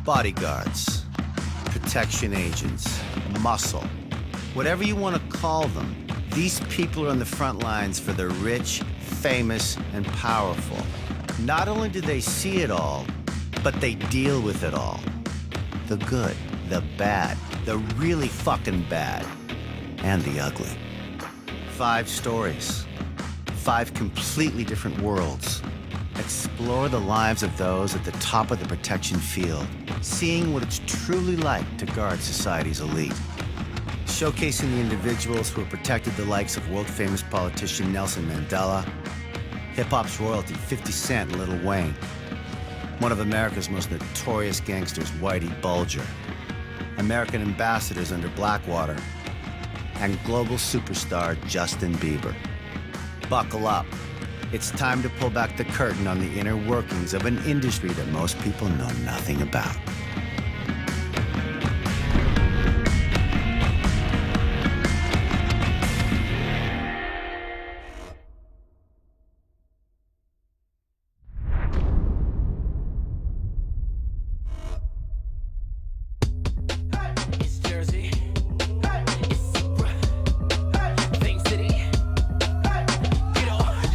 Bodyguards, protection agents, muscle, whatever you want to call them, these people are on the front lines for the rich, famous, and powerful. Not only do they see it all, but they deal with it all. The good, the bad, the really fucking bad, and the ugly. 5 stories, 5 completely different worlds. Explore the lives of those at the top of the protection field, seeing what it's truly like to guard society's elite. Showcasing the individuals who have protected the likes of world-famous politician Nelson Mandela, hip-hop's royalty 50 Cent and Lil Wayne, one of America's most notorious gangsters, Whitey Bulger, American ambassadors under Blackwater, and global superstar Justin Bieber. Buckle up. It's time to pull back the curtain on the inner workings of an industry that most people know nothing about.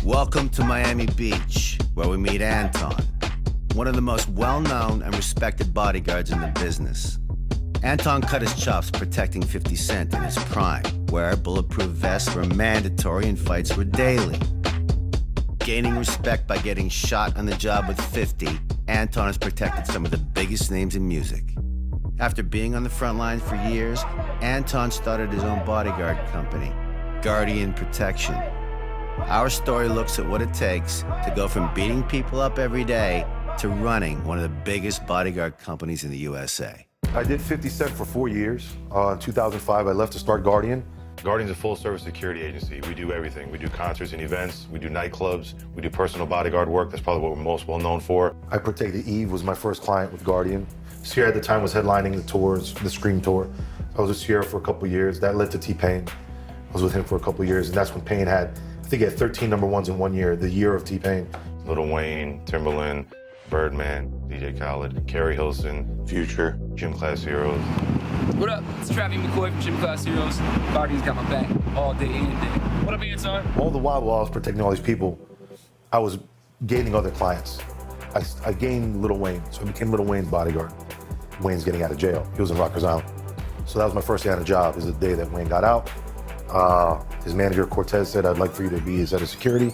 Welcome to Miami Beach, where we meet Anton, one of the most well-known and respected bodyguards in the business. Anton cut his chops protecting 50 Cent in his prime, where bulletproof vests were mandatory and fights were daily. Gaining respect by getting shot on the job with 50, Anton has protected some of the biggest names in music. After being on the front lines for years, Anton started his own bodyguard company, Guardian Protection. Our story looks at what it takes to go from beating people up every day to running one of the biggest bodyguard companies in the USA. I did 50 Cent for 4 years. In 2005, I left to start Guardian. Guardian's a full-service security agency. We do everything. We do concerts and events. We do nightclubs. We do personal bodyguard work. That's probably what we're most well known for. I protected Eve, was my first client with Guardian. Sierra at the time was headlining the tours, the Scream tour. I was with Sierra for a couple years. That led to T-Pain. I was with him for a couple years, and that's when Pain had, I think he had 13 #1s in 1 year, the year of T-Pain. Lil Wayne, Timbaland, Birdman, DJ Khaled, Kerry Hilson, Future, Gym Class Heroes. What up? It's Travis McCoy from Gym Class Heroes. Guardian's got my back all day, any day. What up, Anton? All the while I was protecting all these people, I was gaining other clients. I gained Lil Wayne, so I became Lil Wayne's bodyguard. Wayne's getting out of jail. He was in Rikers Island. So that was my first day on the job, is the day that Wayne got out. His manager, Cortez, said, I'd like for you to be his head of security.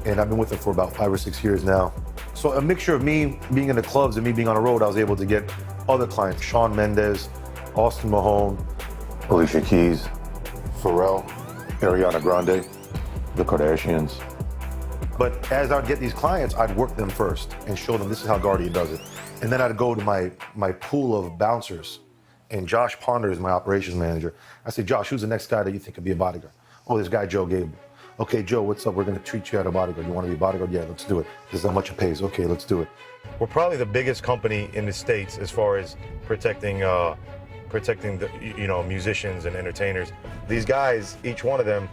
And I've been with him for about 5 or 6 years now. So a mixture of me being in the clubs and me being on the road, I was able to get other clients, Shawn Mendes, Austin Mahone, Alicia Keys, Pharrell, Ariana Grande, the Kardashians. But as I'd get these clients, I'd work them first and show them this is how Guardian does it. And then I'd go to my pool of bouncers. And Josh Ponder is my operations manager. I say, Josh, who's the next guy that you think could be a bodyguard? Oh, this guy, Joe Gable. Okay, Joe, what's up? We're gonna treat you as a bodyguard. You wanna be a bodyguard? Yeah, let's do it. This is how much it pays. Okay, let's do it. We're probably the biggest company in the States as far as protecting the musicians and entertainers. These guys, each one of them,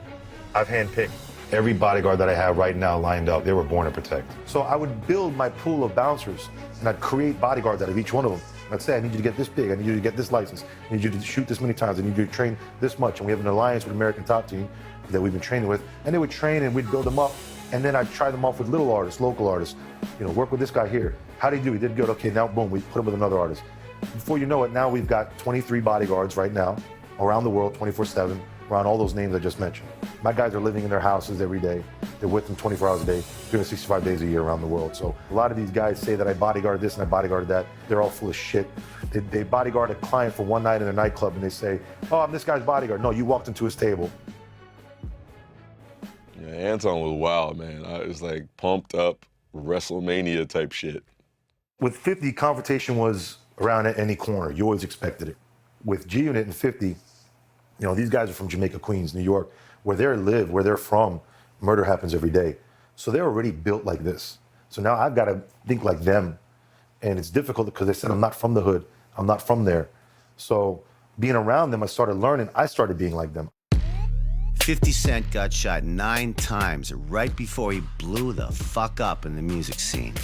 I've handpicked. Every bodyguard that I have right now lined up, they were born to protect. So I would build my pool of bouncers and I'd create bodyguards out of each one of them. I'd say, I need you to get this big, I need you to get this license, I need you to shoot this many times, I need you to train this much. And we have an alliance with American Top Team that we've been training with. And they would train and we'd build them up. And then I'd try them off with little artists, local artists. Work with this guy here. How did he do? He did good. Okay, now boom, we put him with another artist. Before you know it, now we've got 23 bodyguards right now around the world, 24/7, around all those names I just mentioned. My guys are living in their houses every day. They're with them 24 hours a day, 365 days a year around the world. So a lot of these guys say that I bodyguarded this and I bodyguarded that. They're all full of shit. They bodyguard a client for one night in a nightclub and they say, oh, I'm this guy's bodyguard. No, you walked into his table. Yeah, Anton was wild, man. It was like pumped up WrestleMania type shit. With 50, confrontation was around at any corner. You always expected it. With G-Unit and 50, these guys are from Jamaica, Queens, New York, where they live, where they're from, murder happens every day. So they're already built like this. So now I've got to think like them. And it's difficult because they said I'm not from the hood. I'm not from there. So being around them, I started learning. I started being like them. 50 Cent got shot 9 times right before he blew the fuck up in the music scene.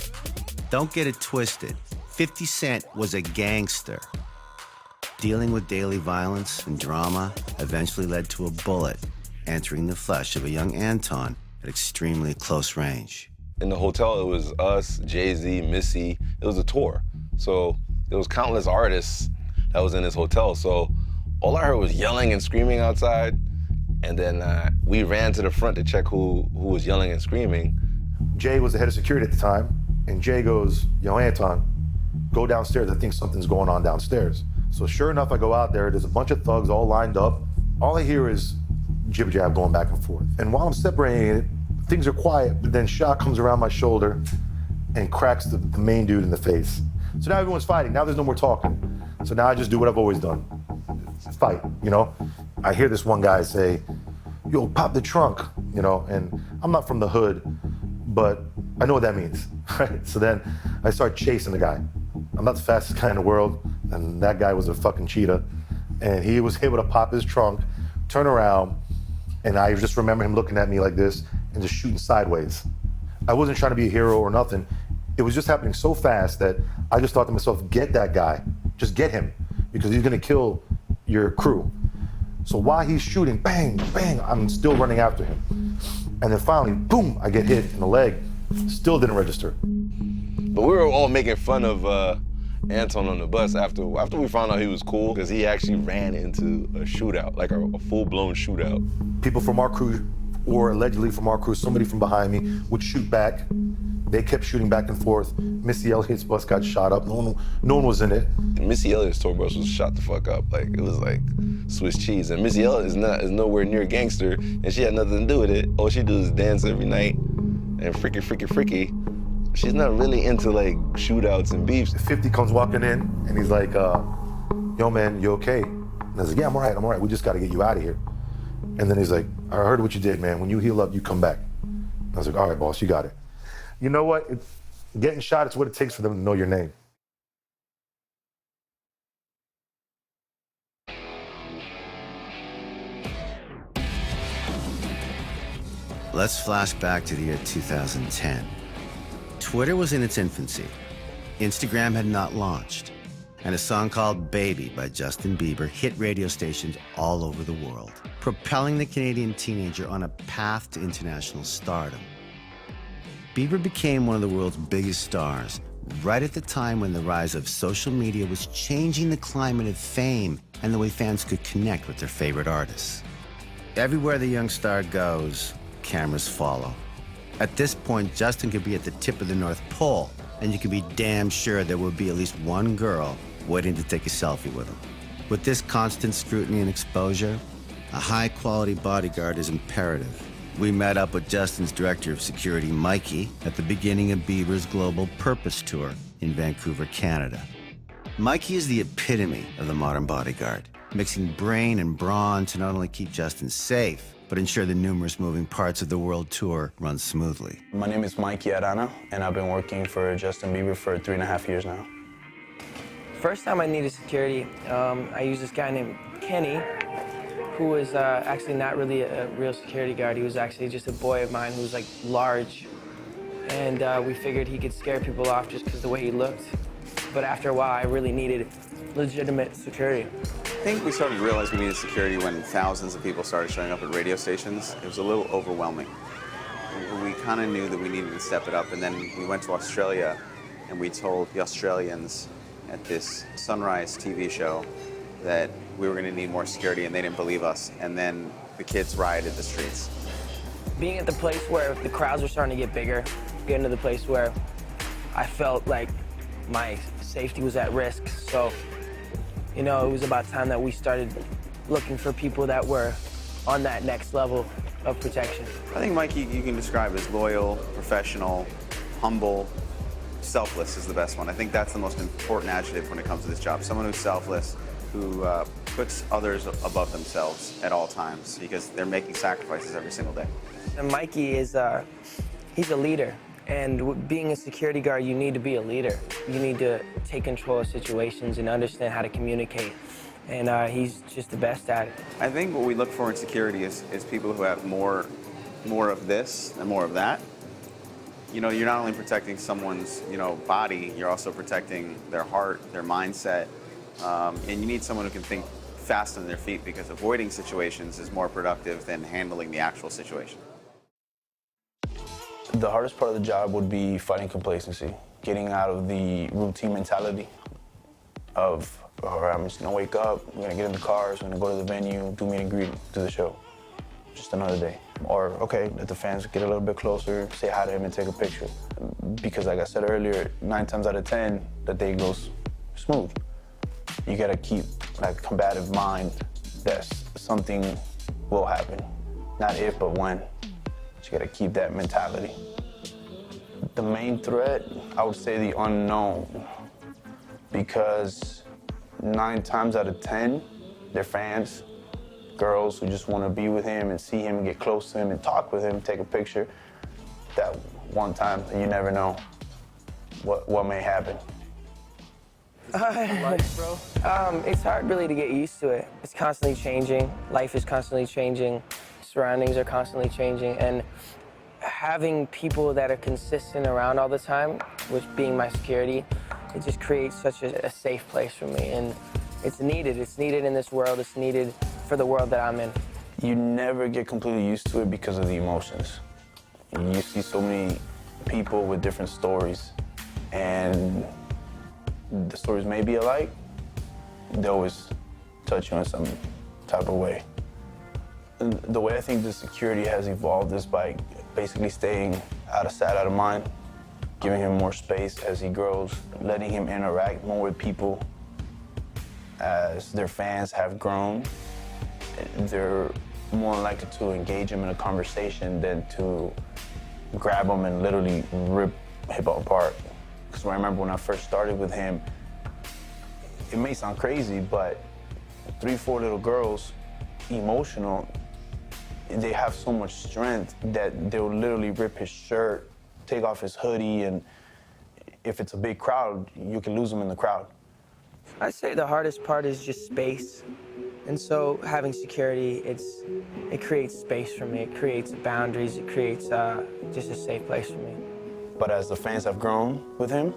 Don't get it twisted. 50 Cent was a gangster. Dealing with daily violence and drama eventually led to a bullet entering the flesh of a young Anton at extremely close range. In the hotel, it was us, Jay-Z, Missy. It was a tour. So there was countless artists that was in this hotel. So all I heard was yelling and screaming outside. And then we ran to the front to check who was yelling and screaming. Jay was the head of security at the time, and Jay goes, "Yo, Anton, go downstairs. I think something's going on downstairs." So sure enough, I go out there. There's a bunch of thugs all lined up. All I hear is jib-jab going back and forth. And while I'm separating it, things are quiet, but then Shot comes around my shoulder and cracks the main dude in the face. So now everyone's fighting. Now there's no more talking. So now I just do what I've always done. Fight, you know? I hear this one guy say, "Yo, pop the trunk," you know? And I'm not from the hood, but I know what that means, right? So then I start chasing the guy. I'm not the fastest guy in the world, and that guy was a fucking cheetah. And he was able to pop his trunk, turn around, and I just remember him looking at me like this and just shooting sideways. I wasn't trying to be a hero or nothing. It was just happening so fast that I just thought to myself, get that guy, just get him, because he's gonna kill your crew. So while he's shooting, bang, bang, I'm still running after him. And then finally, boom, I get hit in the leg. Still didn't register. But we were all making fun of Anton on the bus after we found out he was cool, because he actually ran into a shootout, like a full-blown shootout. People from our crew, or allegedly from our crew, somebody from behind me would shoot back. They kept shooting back and forth. Missy Elliott's bus got shot up. No one was in it. Missy Elliott's tour bus was shot the fuck up. Like, it was like Swiss cheese. And Missy Elliott is nowhere near a gangster, and she had nothing to do with it. All she do is dance every night and freaky. She's not really into like shootouts and beefs. 50 comes walking in, and he's like, "Yo, man, you okay?" And I was like, "Yeah, I'm all right. We just got to get you out of here." And then he's like, "I heard what you did, man. When you heal up, you come back." I was like, "All right, boss, you got it." You know what? Getting shot is what it takes for them to know your name. Let's flash back to the year 2010. Twitter was in its infancy. Instagram had not launched. And a song called Baby by Justin Bieber hit radio stations all over the world, propelling the Canadian teenager on a path to international stardom. Bieber became one of the world's biggest stars, right at the time when the rise of social media was changing the climate of fame and the way fans could connect with their favorite artists. Everywhere the young star goes, cameras follow. At this point, Justin could be at the tip of the North Pole, and you can be damn sure there would be at least one girl waiting to take a selfie with him. With this constant scrutiny and exposure, a high-quality bodyguard is imperative. We met up with Justin's director of security, Mikey, at the beginning of Bieber's Global Purpose Tour in Vancouver, Canada. Mikey is the epitome of the modern bodyguard, mixing brain and brawn to not only keep Justin safe, but ensure the numerous moving parts of the world tour run smoothly. My name is Mikey Arana, and I've been working for Justin Bieber for 3.5 years now. First time I needed security, I used this guy named Kenny, who was actually not really a real security guard. He was actually just a boy of mine who was like large. And we figured he could scare people off just because of the way he looked. But after a while, I really needed legitimate security. I think we started to realize we needed security when thousands of people started showing up at radio stations. It was a little overwhelming. We kind of knew that we needed to step it up, and then we went to Australia and we told the Australians at this Sunrise TV show that we were going to need more security, and they didn't believe us. And then the kids rioted the streets. Being at the place where the crowds were starting to get bigger, getting to the place where I felt like my safety was at risk. So, you know, it was about time that we started looking for people that were on that next level of protection. I think Mikey, you can describe as loyal, professional, humble, selfless is the best one. I think that's the most important adjective when it comes to this job. Someone who's selfless, who puts others above themselves at all times because they're making sacrifices every single day. And Mikey is, he's a leader. And being a security guard, you need to be a leader. You need to take control of situations and understand how to communicate. And he's just the best at it. I think what we look for in security is people who have more of this and more of that. you know, you're not only protecting someone's, you know, body, you're also protecting their heart, their mindset, and you need someone who can think fast on their feet, because avoiding situations is more productive than handling the actual situation. The hardest part of the job would be fighting complacency, getting out of the routine mentality of, all right, I'm just gonna wake up, I'm gonna get in the cars, I'm gonna go to the venue, do meet and greet, do the show. Just another day. Or, okay, let the fans get a little bit closer, say hi to him and take a picture. Because like I said earlier, 9 times out of 10, the day goes smooth. You gotta keep like combative mind that something will happen. Not if, but when. You gotta keep that mentality. The main threat, I would say the unknown, because 9 times out of 10, they're fans, girls who just wanna be with him and see him and get close to him and talk with him, take a picture. That one time, you never know what may happen. Life, bro. It's hard really to get used to it. It's constantly changing. Life is constantly changing. Surroundings are constantly changing, and having people that are consistent around all the time, which being my security, it just creates such a safe place for me, and it's needed. It's needed in this world. It's needed for the world that I'm in. You never get completely used to it because of the emotions. You see so many people with different stories, and the stories may be alike. They always touch you in some type of way. The way I think the security has evolved is by basically staying out of sight, out of mind, giving him more space as he grows, letting him interact more with people. As their fans have grown, they're more likely to engage him in a conversation than to grab him and literally rip him apart. Because I remember when I first started with him, it may sound crazy, but 3, 4 little girls, emotional, they have so much strength that they'll literally rip his shirt, take off his hoodie, and if it's a big crowd, you can lose them in the crowd. I'd say the hardest part is just space. And so having security, it creates space for me. It creates boundaries. It creates just a safe place for me. But as the fans have grown with him,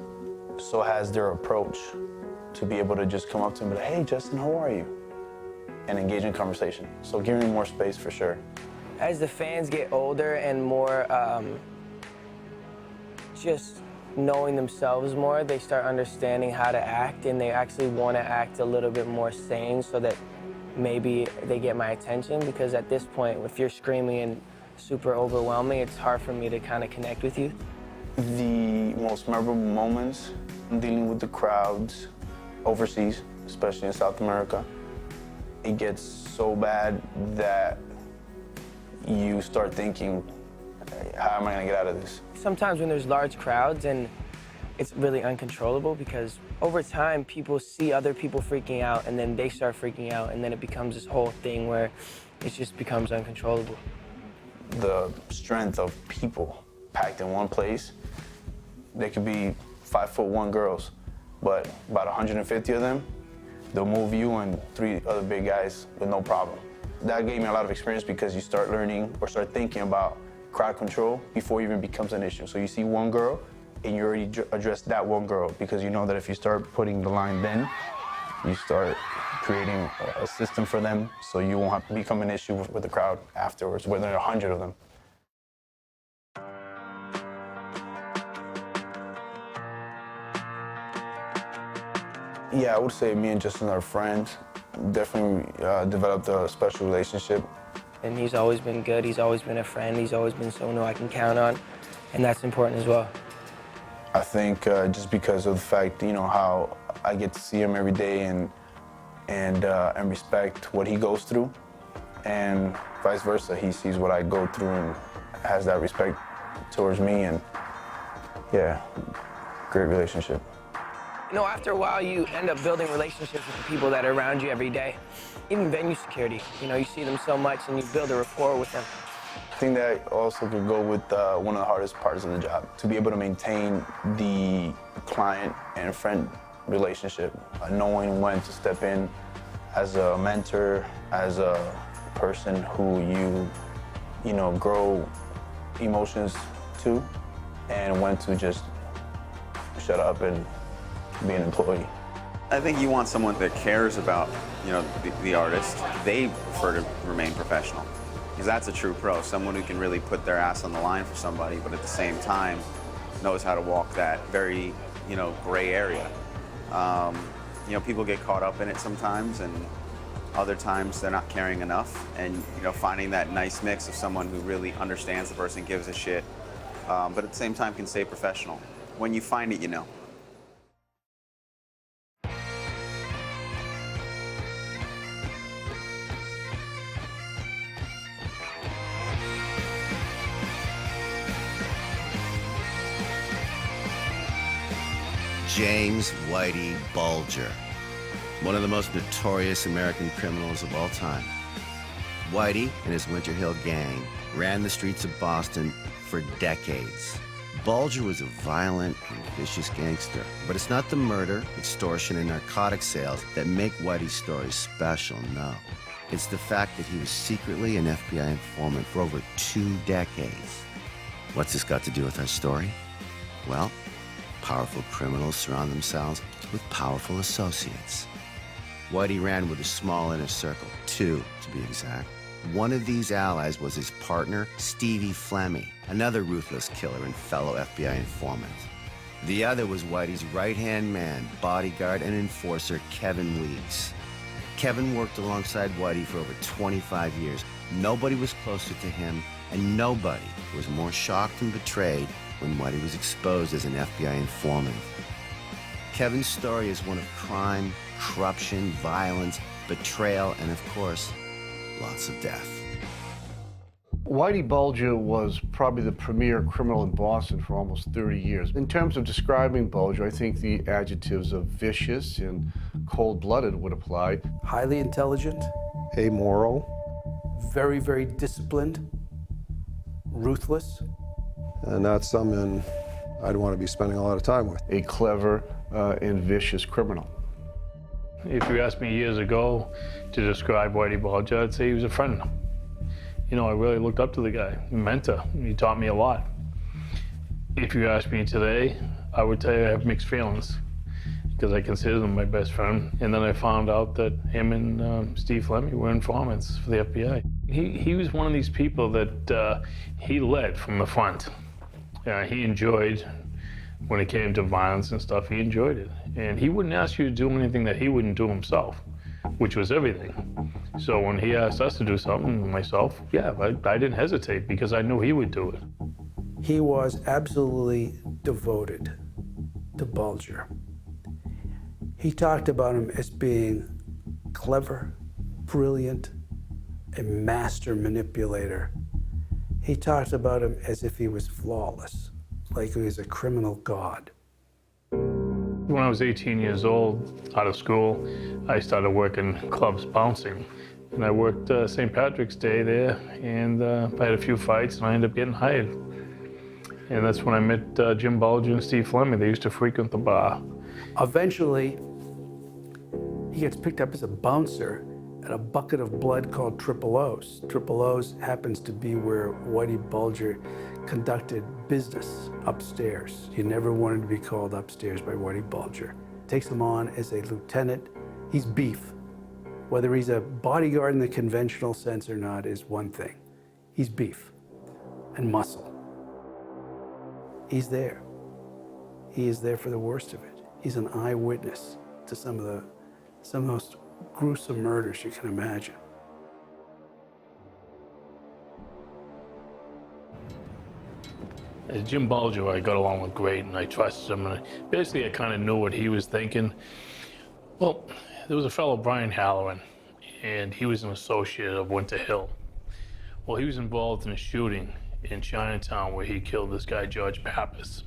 so has their approach to be able to just come up to him and be like, hey, Justin, how are you? And engage in conversation. So giving him more space for sure. As the fans get older and more just knowing themselves more, they start understanding how to act, and they actually want to act a little bit more sane so that maybe they get my attention, because at this point, if you're screaming and super overwhelming, it's hard for me to kind of connect with you. The most memorable moments dealing with the crowds overseas, especially in South America, it gets so bad that you start thinking, how am I gonna get out of this? Sometimes when there's large crowds and it's really uncontrollable, because over time people see other people freaking out and then they start freaking out, and then it becomes this whole thing where it just becomes uncontrollable. The strength of people packed in one place, they could be 5'1" girls, but about 150 of them, they'll move you and 3 other big guys with no problem. That gave me a lot of experience, because you start learning or start thinking about crowd control before it even becomes an issue. So you see one girl and you already address that one girl, because you know that if you start putting the line then, you start creating a system for them so you won't have to become an issue with the crowd afterwards, where there are 100 of them. Yeah, I would say me and Justin are friends. Definitely developed a special relationship. And he's always been good. He's always been a friend. He's always been someone who I can count on, and that's important as well. I think just because of the fact, you know, how I get to see him every day and respect what he goes through, and vice versa. He sees what I go through and has that respect towards me, and yeah, great relationship. You know, after a while, you end up building relationships with the people that are around you every day. Even venue security, you know, you see them so much and you build a rapport with them. I think that also could go with one of the hardest parts of the job, to be able to maintain the client and friend relationship, knowing when to step in as a mentor, as a person who you know, grow emotions to, and when to just shut up and be an employee. I think you want someone that cares about, you know, the artist. They prefer to remain professional, because that's a true pro. Someone who can really put their ass on the line for somebody, but at the same time knows how to walk that very, you know, gray area. You know, people get caught up in it sometimes, and other times they're not caring enough. And, you know, finding that nice mix of someone who really understands the person, gives a shit, but at the same time can stay professional. When you find it, you know. James Whitey Bulger, one of the most notorious American criminals of all time. Whitey and his Winter Hill gang ran the streets of Boston for decades. Bulger was a violent and vicious gangster, but it's not the murder, extortion, and narcotic sales that make Whitey's story special, no. It's the fact that he was secretly an FBI informant for over 2 decades. What's this got to do with our story? Well, powerful criminals surround themselves with powerful associates. Whitey ran with a small inner circle, 2 to be exact. One of these allies was his partner, Stevie Flemmi, another ruthless killer and fellow FBI informant. The other was Whitey's right-hand man, bodyguard and enforcer, Kevin Weeks. Kevin worked alongside Whitey for over 25 years. Nobody was closer to him, and nobody was more shocked and betrayed when Whitey was exposed as an FBI informant. Kevin's story is one of crime, corruption, violence, betrayal, and of course, lots of death. Whitey Bulger was probably the premier criminal in Boston for almost 30 years. In terms of describing Bulger, I think the adjectives of vicious and cold-blooded would apply. Highly intelligent, Amoral, very, very disciplined, ruthless. and that's someone I'd want to be spending a lot of time with. A clever and vicious criminal. If you asked me years ago to describe Whitey Bulger, I'd say he was a friend. You know, I really looked up to the guy, a mentor. He taught me a lot. If you ask me today, I would tell you I have mixed feelings because I consider him my best friend. And then I found out that him and Steve Flemmi were informants for the FBI. He was one of these people that he led from the front. He enjoyed, when it came to violence and stuff, he enjoyed it. And he wouldn't ask you to do anything that he wouldn't do himself, which was everything. So when he asked us to do something, myself, yeah, I didn't hesitate because I knew he would do it. He was absolutely devoted to Bulger. He talked about him as being clever, brilliant, a master manipulator. He talked about him as if he was flawless, like he was a criminal god. When I was 18 years old, out of school, I started working clubs bouncing. And I worked St. Patrick's Day there, and I had a few fights, and I ended up getting hired. And that's when I met Jim Bulger and Steve Flemmi. They used to frequent the bar. Eventually, he gets picked up as a bouncer at a bucket of blood called Triple O's. Triple O's happens to be where Whitey Bulger conducted business upstairs. You never wanted to be called upstairs by Whitey Bulger. Takes him on as a lieutenant. He's beef. Whether he's a bodyguard in the conventional sense or not is one thing. He's beef and muscle. He's there. He is there for the worst of it. He's an eyewitness to some of the most gruesome murders you can imagine. As Jim Bulger, I got along with great, and I trusted him. And basically, I kind of knew what he was thinking. Well, there was a fellow, Brian Halloran, and he was an associate of Winter Hill. Well, he was involved in a shooting in Chinatown where he killed this guy, George Pappas.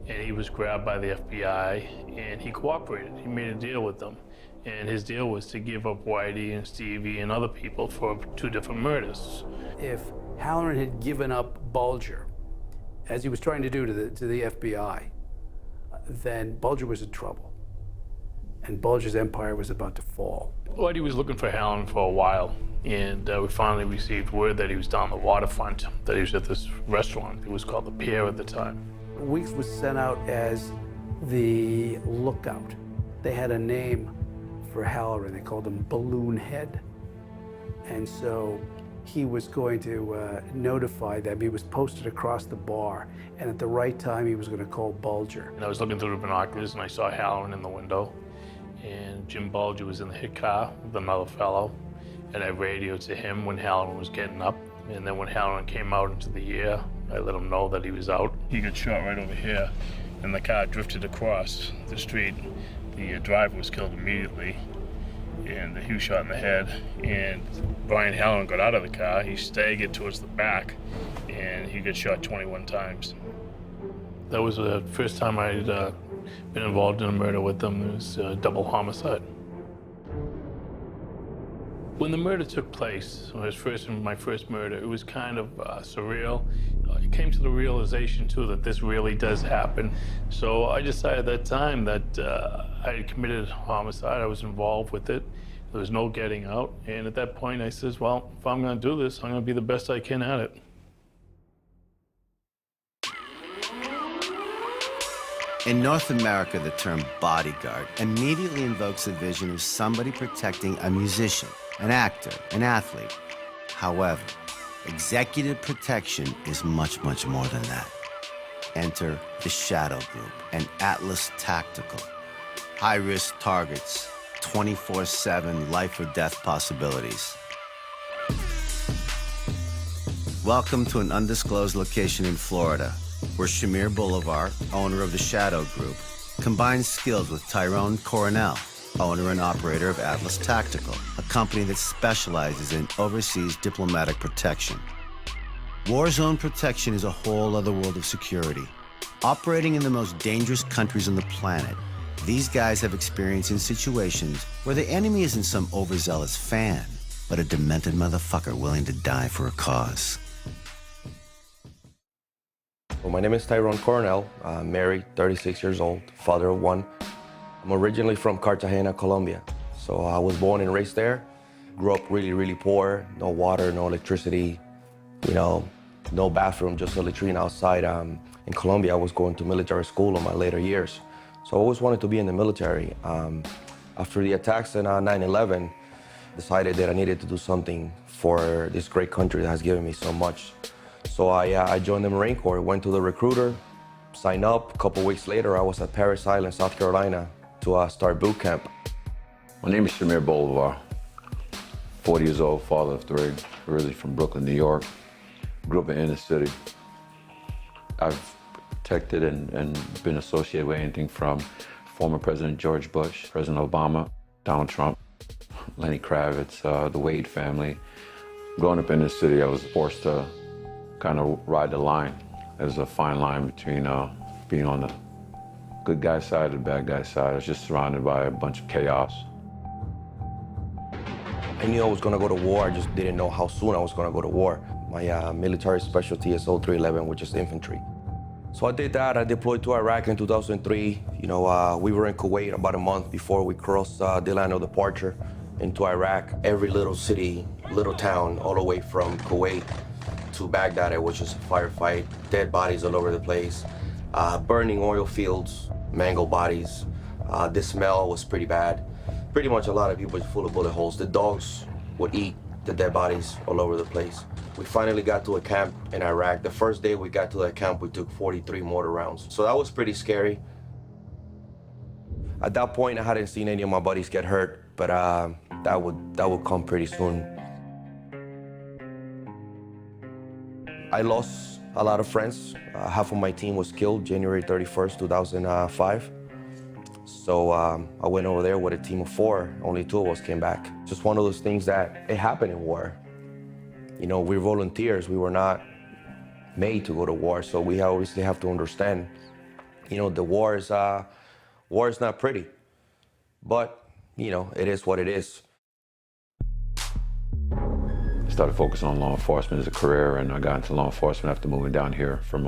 And he was grabbed by the FBI, and he cooperated. He made a deal with them. And his deal was to give up Whitey and Stevie and other people for 2 different murders. If Halloran had given up Bulger, as he was trying to do to the FBI, then Bulger was in trouble. And Bulger's empire was about to fall. Whitey was looking for Halloran for a while, and we finally received word that he was down the waterfront, that he was at this restaurant. It was called The Pier at the time. Weeks was sent out as the lookout. They had a name for Halloran. They called him Balloon Head. And so he was going to notify them. He was posted across the bar, and at the right time, he was going to call Bulger. And I was looking through the binoculars, and I saw Halloran in the window, and Jim Bulger was in the hit car with another fellow, and I radioed to him when Halloran was getting up, and then when Halloran came out into the air, I let him know that he was out. He got shot right over here, and the car drifted across the street. The driver was killed immediately, and he was shot in the head, and Brian Halloran got out of the car. He staggered towards the back, and he got shot 21 times. That was the first time I'd been involved in a murder with them. It was a double homicide. When the murder took place, my first murder, it was kind of surreal. I came to the realization, too, that this really does happen. So I decided at that time that I had committed homicide. I was involved with it. There was no getting out. And at that point, I says, well, if I'm going to do this, I'm going to be the best I can at it. In North America, the term bodyguard immediately invokes a vision of somebody protecting a musician, an actor, an athlete. However, executive protection is much, much more than that. Enter the Shadow Group and Atlas Tactical. High-risk targets, 24/7 life or death possibilities. Welcome to an undisclosed location in Florida, where Shamir Bolivar, owner of the Shadow Group, combines skills with Tyrone Coronel, owner and operator of Atlas Tactical, a company that specializes in overseas diplomatic protection. War zone protection is a whole other world of security. Operating in the most dangerous countries on the planet, these guys have experience in situations where the enemy isn't some overzealous fan, but a demented motherfucker willing to die for a cause. Well, my name is Tyrone Coronel. I'm married, 36 years old, father of one. I'm originally from Cartagena, Colombia. So I was born and raised there. Grew up really, really poor. No water, no electricity, no bathroom, just a latrine outside. In Colombia, I was going to military school in my later years. So I always wanted to be in the military. After the attacks in 9/11, decided that I needed to do something for this great country that has given me so much. So I joined the Marine Corps, went to the recruiter, signed up. A couple weeks later, I was at Parris Island, South Carolina, to start boot camp. My name is Shamir Bolivar, 40 years old, father of three, originally from Brooklyn, New York. Grew up in inner city. I've protected and been associated with anything from former President George Bush, President Obama, Donald Trump, Lenny Kravitz, the Wade family. Growing up in the city, I was forced to kind of ride the line. There's a fine line between being on the good guy side and the bad guy side. I was just surrounded by a bunch of chaos. I knew I was gonna go to war, I just didn't know how soon I was gonna go to war. My military specialty is 0311, which is infantry. So I did that. I deployed to Iraq in 2003. We were in Kuwait about a month before we crossed the line of departure into Iraq. Every little city, little town, all the way from Kuwait to Baghdad, it was just a firefight. Dead bodies all over the place. Burning oil fields, mangled bodies. The smell was pretty bad. Pretty much a lot of people full of bullet holes. The dogs would eat the dead bodies all over the place. We finally got to a camp in Iraq. The first day we got to that camp, we took 43 mortar rounds. So that was pretty scary. At that point, I hadn't seen any of my buddies get hurt, but that would come pretty soon. I lost a lot of friends. Half of my team was killed January 31st, 2005. So I went over there with a team of 4. Only 2 of us came back. Just one of those things that it happened in war. We're volunteers. We were not made to go to war, so we obviously have to understand. The war is not pretty, but it is what it is. I started focusing on law enforcement as a career, and I got into law enforcement after moving down here from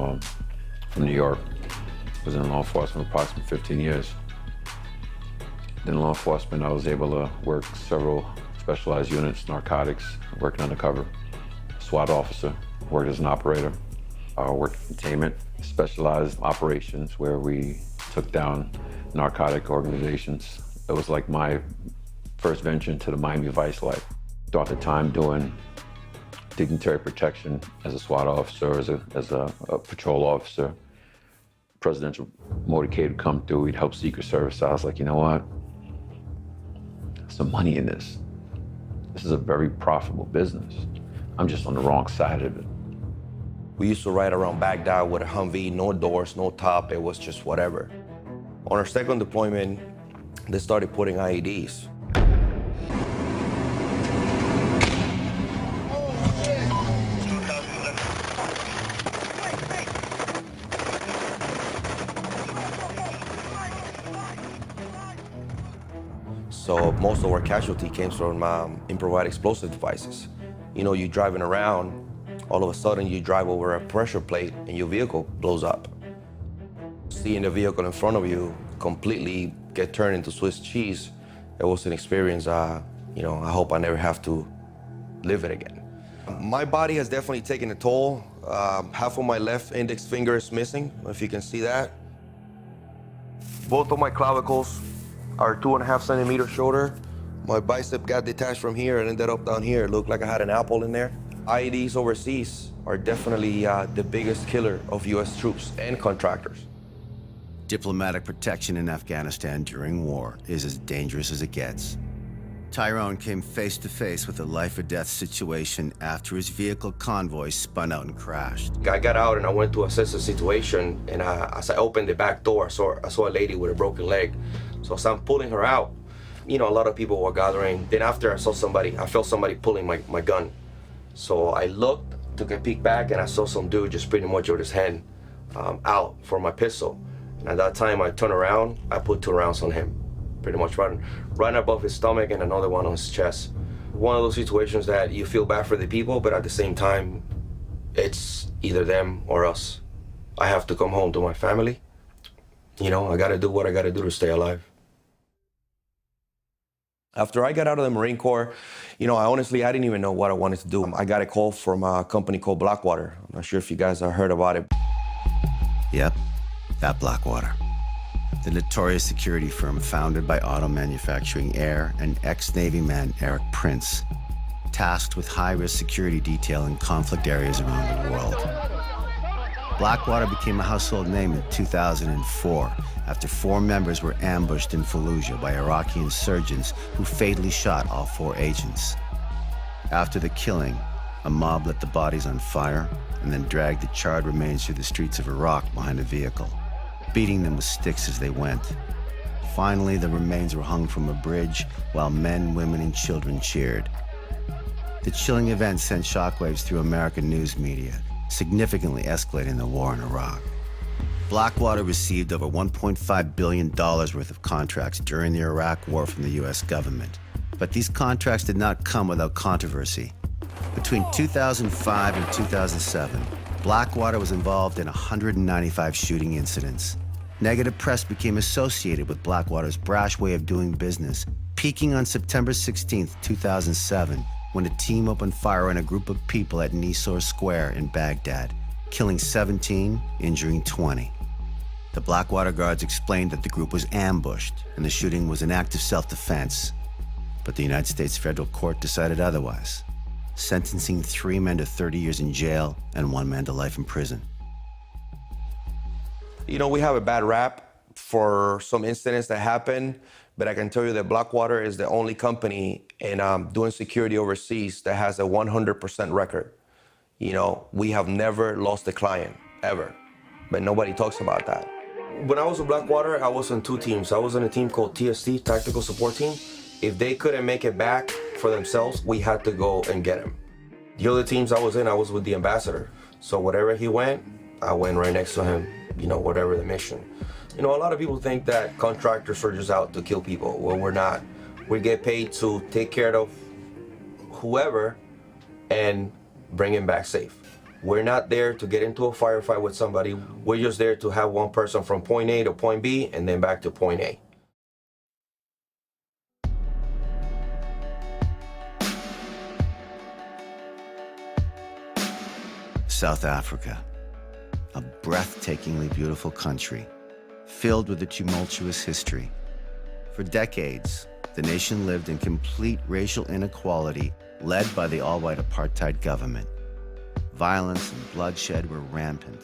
New York. I was in law enforcement for approximately 15 years. In law enforcement, I was able to work several specialized units, narcotics, working undercover, SWAT officer, worked as an operator, worked in containment, specialized operations where we took down narcotic organizations. It was like my first venture into the Miami Vice life. Throughout the time doing dignitary protection as a SWAT officer, as a patrol officer, presidential motorcade would come through, we'd help Secret Service. I was like, you know what? There's some money in this. This is a very profitable business. I'm just on the wrong side of it. We used to ride around Baghdad with a Humvee, no doors, no top, it was just whatever. On our second deployment, they started putting IEDs. So most of our casualty came from improvised explosive devices. You know, you're driving around, all of a sudden you drive over a pressure plate and your vehicle blows up. Seeing the vehicle in front of you completely get turned into Swiss cheese, it was an experience, you know, I hope I never have to live it again. My body has definitely taken a toll. Half of my left index finger is missing, if you can see that. Both of my clavicles are 2.5 centimeters shorter. My bicep got detached from here and ended up down here. It looked like I had an apple in there. IEDs overseas are definitely the biggest killer of US troops and contractors. Diplomatic protection in Afghanistan during war is as dangerous as it gets. Tyrone came face to face with a life or death situation after his vehicle convoy spun out and crashed. I got out and I went to assess the situation, and as I opened the back door, I saw a lady with a broken leg. So as I'm pulling her out, you know, a lot of people were gathering. Then after I felt somebody pulling my gun. So I looked, took a peek back, and I saw some dude just pretty much with his hand out for my pistol. And at that time, I turned around, I put 2 rounds on him, pretty much right above his stomach and another one on his chest. One of those situations that you feel bad for the people, but at the same time, it's either them or us. I have to come home to my family. You know, I gotta do what I gotta do to stay alive. After I got out of the Marine Corps, you know, I didn't even know what I wanted to do. I got a call from a company called Blackwater. I'm not sure if you guys have heard about it. Yep, that Blackwater. The notorious security firm founded by auto manufacturing heir and ex-Navy man Eric Prince, tasked with high-risk security detail in conflict areas around the world. Blackwater became a household name in 2004 after 4 members were ambushed in Fallujah by Iraqi insurgents who fatally shot all 4 agents. After the killing, a mob lit the bodies on fire and then dragged the charred remains through the streets of Iraq behind a vehicle, beating them with sticks as they went. Finally, the remains were hung from a bridge while men, women, and children cheered. The chilling event sent shockwaves through American news media, significantly escalating the war in Iraq. Blackwater received over $1.5 billion worth of contracts during the Iraq War from the US government. But these contracts did not come without controversy. Between 2005 and 2007, Blackwater was involved in 195 shooting incidents. Negative press became associated with Blackwater's brash way of doing business, peaking on September 16, 2007, when a team opened fire on a group of people at Nisor Square in Baghdad, killing 17, injuring 20. The Blackwater guards explained that the group was ambushed and the shooting was an act of self-defense. But the United States federal court decided otherwise, sentencing 3 men to 30 years in jail and 1 man to life in prison. You know, we have a bad rap for some incidents that happen, but I can tell you that Blackwater is the only company in doing security overseas that has a 100% record. You know, we have never lost a client, ever, but nobody talks about that. When I was with Blackwater, I was on 2 teams. I was on a team called TST, Tactical Support Team. If they couldn't make it back for themselves, we had to go and get them. The other teams I was with the ambassador. So wherever he went, I went right next to him, you know, whatever the mission. You know, a lot of people think that contractors are just out to kill people. Well, we're not. We get paid to take care of whoever and bring him back safe. We're not there to get into a firefight with somebody. We're just there to have one person from point A to point B and then back to point A. South Africa. a breathtakingly beautiful country, filled with a tumultuous history. For decades, the nation lived in complete racial inequality, led by the all-white apartheid government. Violence and bloodshed were rampant.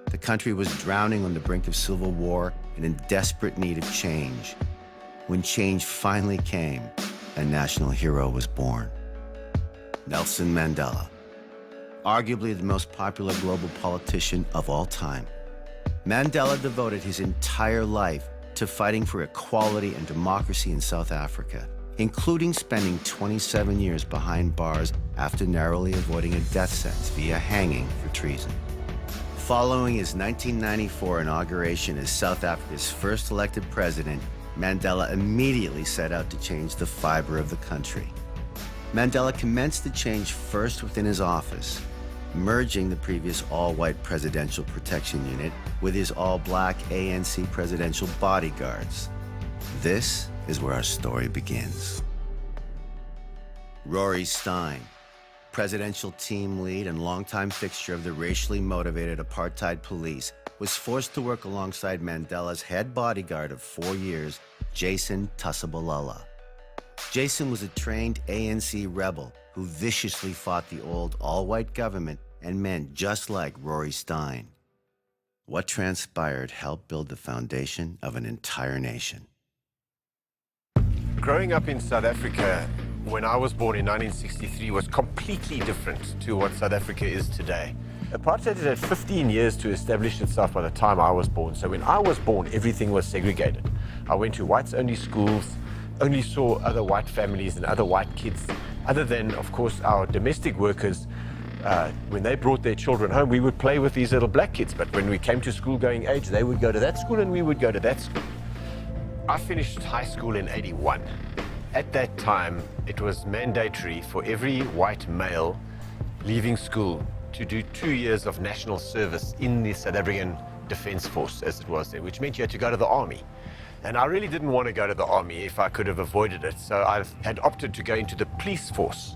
The country was drowning on the brink of civil war and in desperate need of change. When change finally came, a national hero was born. Nelson Mandela, arguably the most popular global politician of all time. Mandela devoted his entire life to fighting for equality and democracy in South Africa, including spending 27 years behind bars after narrowly avoiding a death sentence via hanging for treason. Following his 1994 inauguration as South Africa's first elected president, Mandela immediately set out to change the fiber of the country. Mandela commenced the change first within his office, merging the previous all-white Presidential Protection Unit with his all-black ANC Presidential Bodyguards. This is where our story begins. Rory Stein, presidential team lead and longtime fixture of the racially motivated apartheid police, was forced to work alongside Mandela's head bodyguard of 4 years, Jason Tusabalala. Jason was a trained ANC rebel who viciously fought the old all-white government and men just like Rory Stein. What transpired helped build the foundation of an entire nation. Growing up in South Africa, when I was born in 1963, was completely different to what South Africa is today. Apartheid had 15 years to establish itself by the time I was born. So when I was born, everything was segregated. I went to whites-only schools, only saw other white families and other white kids, other than, of course, our domestic workers. When they brought their children home, we would play with these little black kids. But when we came to school-going age, they would go to that school and we would go to that school. I finished high school in '81. At that time, it was mandatory for every white male leaving school to do 2 years of national service in the South African Defence Force, as it was there, which meant you had to go to the army. And I really didn't want to go to the army if I could have avoided it, so I had opted to go into the police force.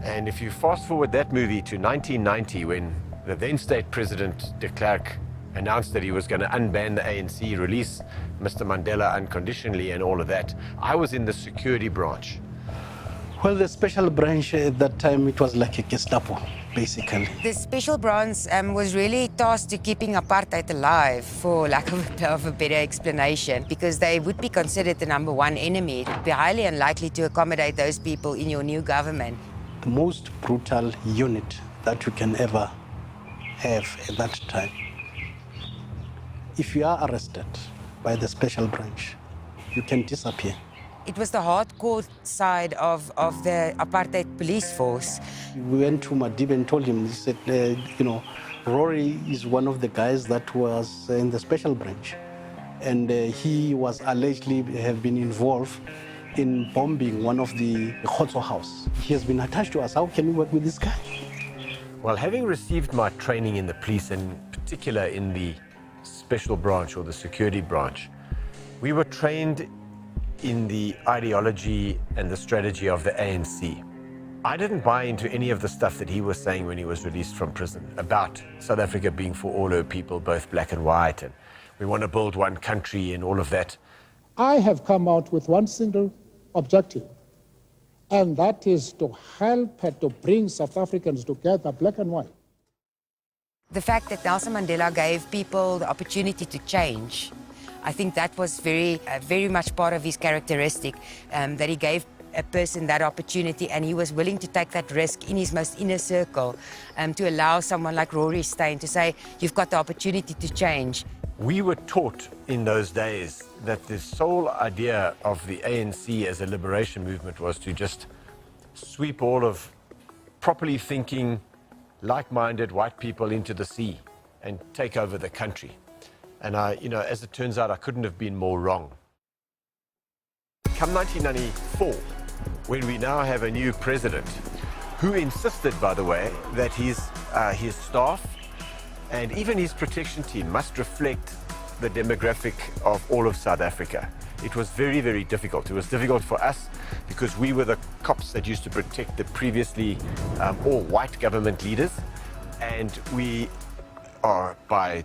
And if you fast forward that movie to 1990, when the then state president, de Klerk, announced that he was going to unban the ANC, release Mr. Mandela unconditionally and all of that, I was in the security branch. Well, the special branch at that time, it was like a Gestapo, basically. The special branch was really tasked to keeping apartheid alive, for lack of a better explanation, because they would be considered the #1 enemy. It would be highly unlikely to accommodate those people in your new government. The most brutal unit that you can ever have at that time. If you are arrested by the special branch, you can disappear. It was the hardcore side of the apartheid police force. We went to Madib and told him, he said, Rory is one of the guys that was in the special branch. And he was allegedly have been involved in bombing one of the Khotso house. He has been attached to us. How can we work with this guy? Well, having received my training in the police, and in particular in the special branch or the security branch, we were trained in the ideology and the strategy of the ANC. I didn't buy into any of the stuff that he was saying when he was released from prison about South Africa being for all her people, both black and white, and we want to build one country and all of that. I have come out with one single objective, and that is to help and to bring South Africans together, black and white. The fact that Nelson Mandela gave people the opportunity to change, I think that was very much part of his characteristic, that he gave a person that opportunity and he was willing to take that risk in his most inner circle to allow someone like Rory Stein to say, you've got the opportunity to change. We were taught in those days that the sole idea of the ANC as a liberation movement was to just sweep all of properly thinking, like-minded white people into the sea and take over the country. And as it turns out, I couldn't have been more wrong. Come 1994, when we now have a new president, who insisted, by the way, that his staff and even his protection team must reflect the demographic of all of South Africa. It was very, very difficult. It was difficult for us because we were the cops that used to protect the previously all white government leaders, and we are, by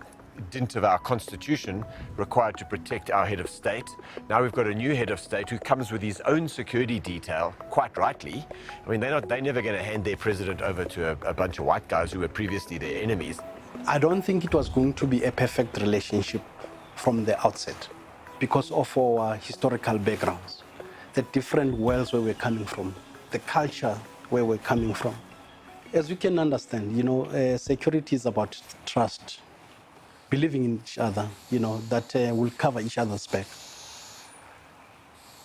dint of our constitution, required to protect our head of state. Now we've got a new head of state who comes with his own security detail, quite rightly. I mean, they're never going to hand their president over to a bunch of white guys who were previously their enemies. I don't think it was going to be a perfect relationship from the outset because of our historical backgrounds, the different worlds where we're coming from, the culture where we're coming from. As you can understand, security is about trust, believing in each other, that will cover each other's back.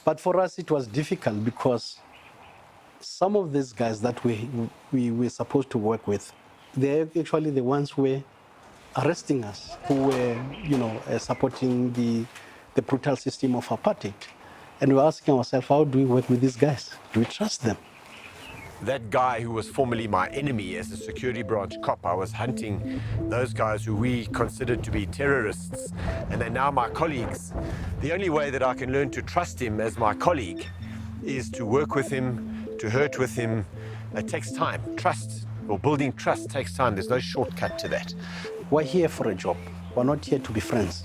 But for us, it was difficult because some of these guys that we were supposed to work with, they're actually the ones who were arresting us, who were, supporting the brutal system of apartheid. And we're asking ourselves, how do we work with these guys? Do we trust them? That guy who was formerly my enemy as a security branch cop, I was hunting those guys who we considered to be terrorists, and they're now my colleagues. The only way that I can learn to trust him as my colleague is to work with him, to hurt with him. It takes time. Trust, or building trust, takes time. There's no shortcut to that. We're here for a job. We're not here to be friends.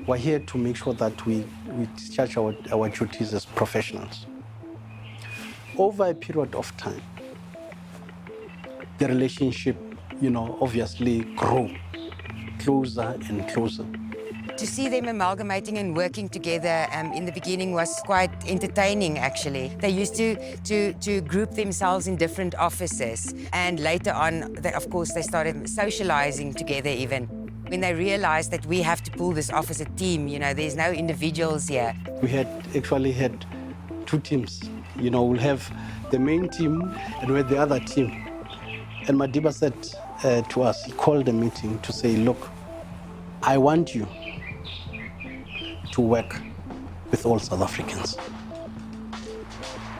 We're here to make sure that we discharge our duties as professionals. Over a period of time, the relationship, obviously grew closer and closer. To see them amalgamating and working together in the beginning was quite entertaining, actually. They used to group themselves in different offices, and later on, of course, they started socializing together even. When they realized that we have to pull this off as a team, there's no individuals here. We actually had two teams. We'll have the main team and we had the other team. And Madiba said to us, he called a meeting to say, look, I want you to work with all South Africans.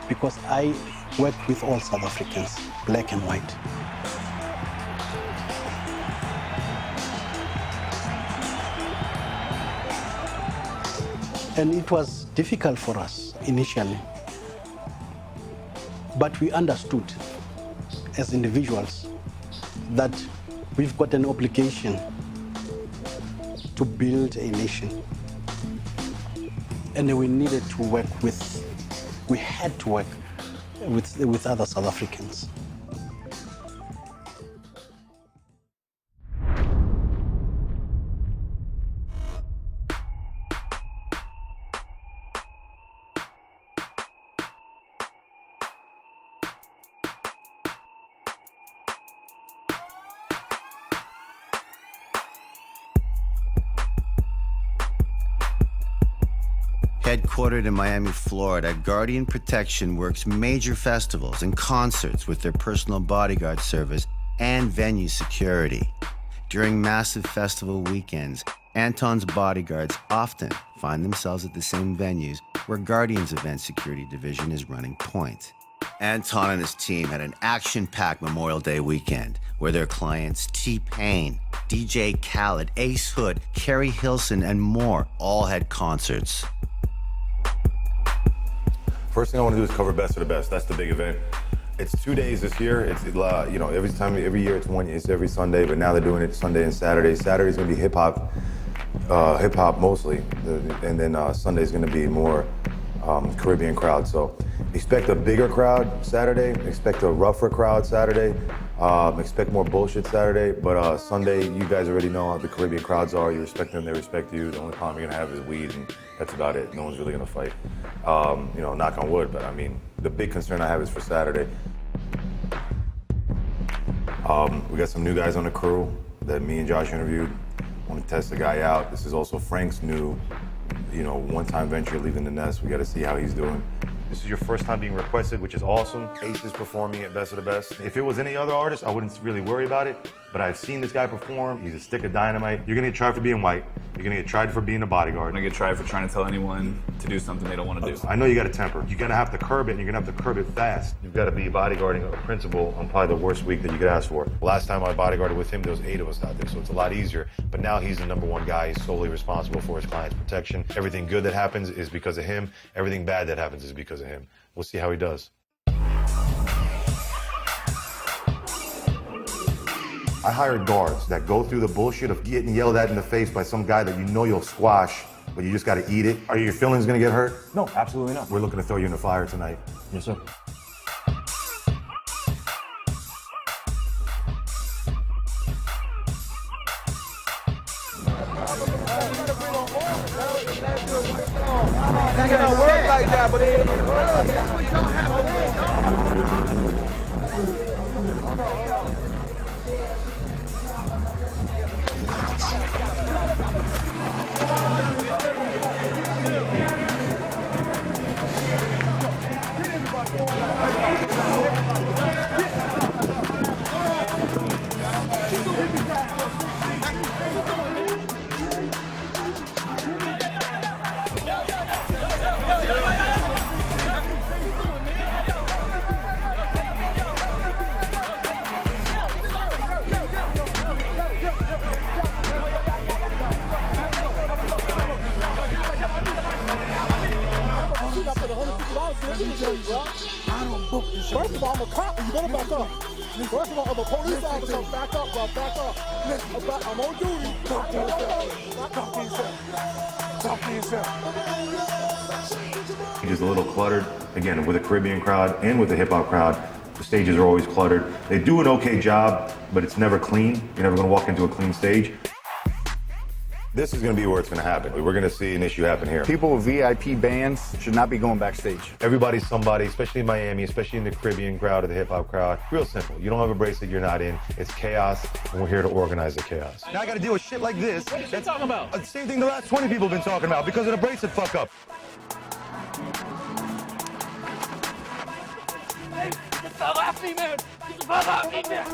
Because I work with all South Africans, black and white. And it was difficult for us initially. But we understood as individuals that we've got an obligation to build a nation. And we needed to work we had to work with other South Africans. Headquartered in Miami, Florida, Guardian Protection works major festivals and concerts with their personal bodyguard service and venue security. During massive festival weekends, Anton's bodyguards often find themselves at the same venues where Guardian's event security division is running point. Anton and his team had an action-packed Memorial Day weekend where their clients T-Pain, DJ Khaled, Ace Hood, Kerry Hilson, and more all had concerts. First thing I want to do is cover Best of the Best. That's the big event. It's 2 days this year. It's every year it's every Sunday, but now they're doing it Sunday and Saturday. Saturday's gonna be hip hop mostly, and then Sunday's gonna be more Caribbean crowd. So expect a bigger crowd Saturday. Expect a rougher crowd Saturday. Expect more bullshit Saturday, but Sunday, you guys already know how the Caribbean crowds are. You respect them, they respect you. The only problem you're gonna have is weed, and that's about it. No one's really gonna fight. Knock on wood, but I mean, the big concern I have is for Saturday. We got some new guys on the crew that me and Josh interviewed. Want to test the guy out. This is also Frank's new, one-time venture leaving the nest. We got to see how he's doing. This is your first time being requested, which is awesome. Ace is performing at Best of the Best. If it was any other artist, I wouldn't really worry about it, but I've seen this guy perform. He's a stick of dynamite. You're gonna get tried for being white. You're gonna get tried for being a bodyguard. I'm gonna get tried for trying to tell anyone to do something they don't want to do. I know you got a temper. You're gonna have to curb it, and you're gonna have to curb it fast. You've got to be bodyguarding a principal on probably the worst week that you could ask for. Last time I bodyguarded with him, there was 8 of us out there, so it's a lot easier. But now he's the #1 guy. He's solely responsible for his client's protection. Everything good that happens is because of him. Everything bad that happens is because of him. We'll see how he does. I hired guards that go through the bullshit of getting yelled at in the face by some guy that you know you'll squash, but you just gotta eat it. Are your feelings gonna get hurt? No, absolutely not. We're looking to throw you in the fire tonight. Yes, sir. Not gonna work like that, but First of all, I'm a cop, and you better back up. First of all, I'm a police officer. Back up, bro. Back up. I'm on duty. Talk to yourself. Talk to yourself. Just a little cluttered. Again, with a Caribbean crowd and with a hip hop crowd, the stages are always cluttered. They do an okay job, but it's never clean. You're never gonna walk into a clean stage. This is gonna be where it's gonna happen. We're gonna see an issue happen here. People with VIP bands should not be going backstage. Everybody's somebody, especially in Miami, especially in the Caribbean crowd or the hip hop crowd. Real simple. You don't have a bracelet, you're not in. It's chaos, and we're here to organize the chaos. Now I gotta deal with shit like this. What are you talking about? The same thing the last 20 people have been talking about because of the bracelet fuck up. Hey, get the fuck off me, man! Get the fuck off me, man!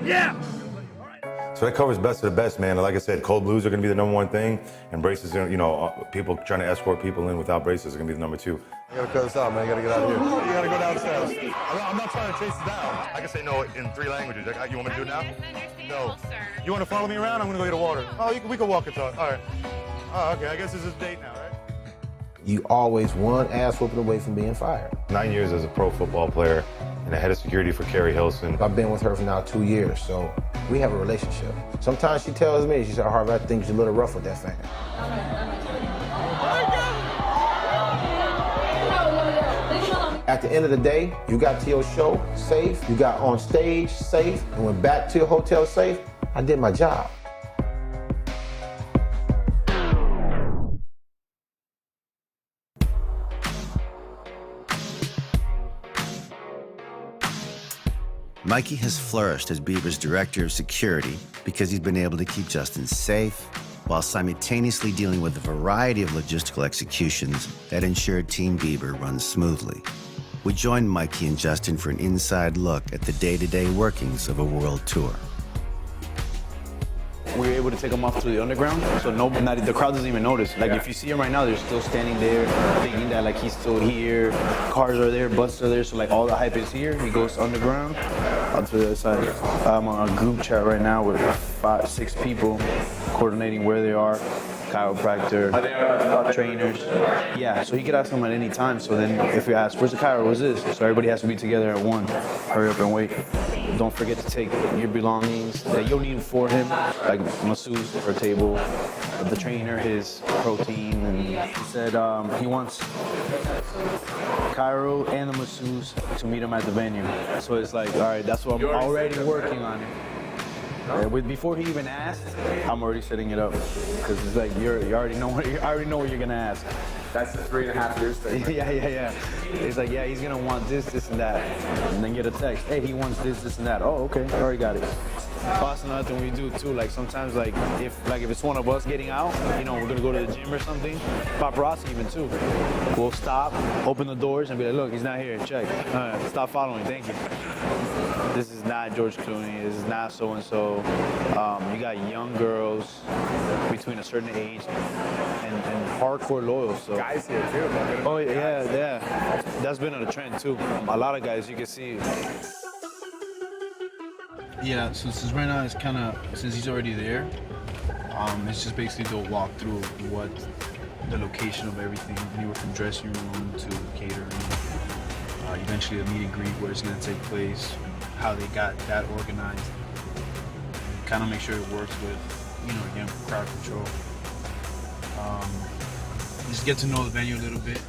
Yeah. So that covers best of the best, man. And like I said, cold blues are gonna be the #1 thing, and braces are, people trying to escort people in without braces are gonna be the #2. You gotta cut us out, man. You gotta get out of here. You gotta go downstairs. I'm not trying to chase it down. I can say no in 3 languages. You want me to do it now? No. You want to follow me around? I'm gonna go get a water. Oh, we can walk and talk. All right. Oh, okay. I guess this is a date now, right? You always one ass whooping away from being fired. 9 years as a pro football player and a head of security for Kerry Hilson. I've been with her for now 2 years, so we have a relationship. Sometimes she tells me, she said, Harvey, I think you're a little rough with that finger. At the end of the day, you got to your show safe, you got on stage safe, and went back to your hotel safe. I did my job. Mikey has flourished as Bieber's director of security because he's been able to keep Justin safe while simultaneously dealing with a variety of logistical executions that ensure Team Bieber runs smoothly. We joined Mikey and Justin for an inside look at the day-to-day workings of a world tour. We were able to take him off to the underground, so the crowd doesn't even notice. Like, if you see him right now, they're still standing there, thinking that, like, he's still here. Cars are there, buses are there, so, like, all the hype is here. He goes underground, onto the other side. I'm on a group chat right now with 5, 6 people, coordinating where they are. Chiropractor, trainers. Yeah, so he could ask them at any time. So then if you ask, where's the chiro, where's this? So everybody has to be together at 1. Hurry up and wait. Don't forget to take your belongings that you'll need for him, like masseuse for a table, the trainer, his protein, and he said he wants chiro and the masseuse to meet him at the venue. So it's like, all right, that's what I'm already working on it. Before he even asked, I'm already setting it up because it's like you already know what you're gonna ask. That's the 3.5 years thing. Yeah. It's like, yeah, he's gonna want this, and that, and then get a text. Hey, he wants this, and that. Oh, okay, already got it. Plus another thing we do too, like sometimes, like if it's one of us getting out, we're gonna go to the gym or something. Paparazzi even too. We'll stop, open the doors, and be like, look, he's not here. Check. Stop following. Thank you. This is not George Clooney. This is not so-and-so. You got young girls between a certain age and hardcore loyal. So guys here too. Oh yeah. That's been a trend too. A lot of guys you can see. Yeah, so since right now it's kind of, since he's already there, it's just basically to walk through what the location of everything, anywhere from dressing room to catering, eventually a meet and greet where it's going to take place, how they got that organized, kind of make sure it works with, again, crowd control. Just get to know the venue a little bit,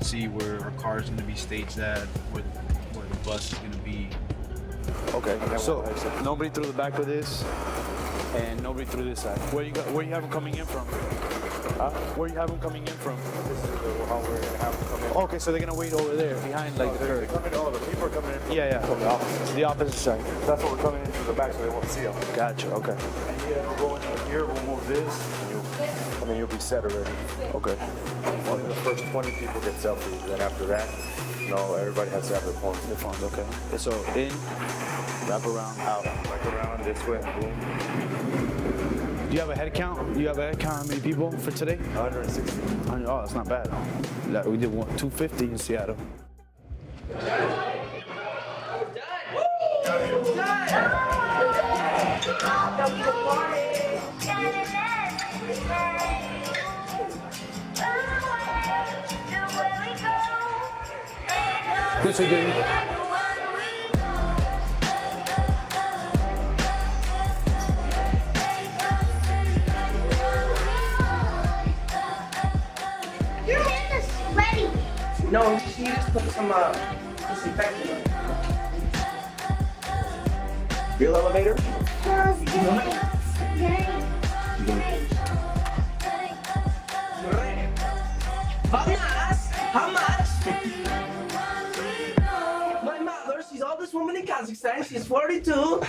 see where our car is going to be staged at, where the bus is going to be. Okay, so nobody through the back of this, and nobody through this side. Where you have them coming in from? Where you have them coming in from? This is how we're gonna have them come in. Okay, so they're gonna wait over there, behind like the curb. The people are coming in. Yeah. From the opposite. The opposite side. That's what we're coming in through the back, so they won't see them. Gotcha. Okay. And we'll go in here. We'll move this. And you'll be set already. Okay. Only the first 20 people get selfies. Then after that, everybody has to have their phones. Their phones. Okay. So in, wrap around, out. Wrap around this way. Boom. Do you have a head count? How many people for today? 160. Oh, that's not bad. We did 250 in Seattle. What's it doing? Your hand is sweaty. No, you just put some disinfectant. Real elevator? How much? My mother, she's oldest woman in Kazakhstan. She's 42.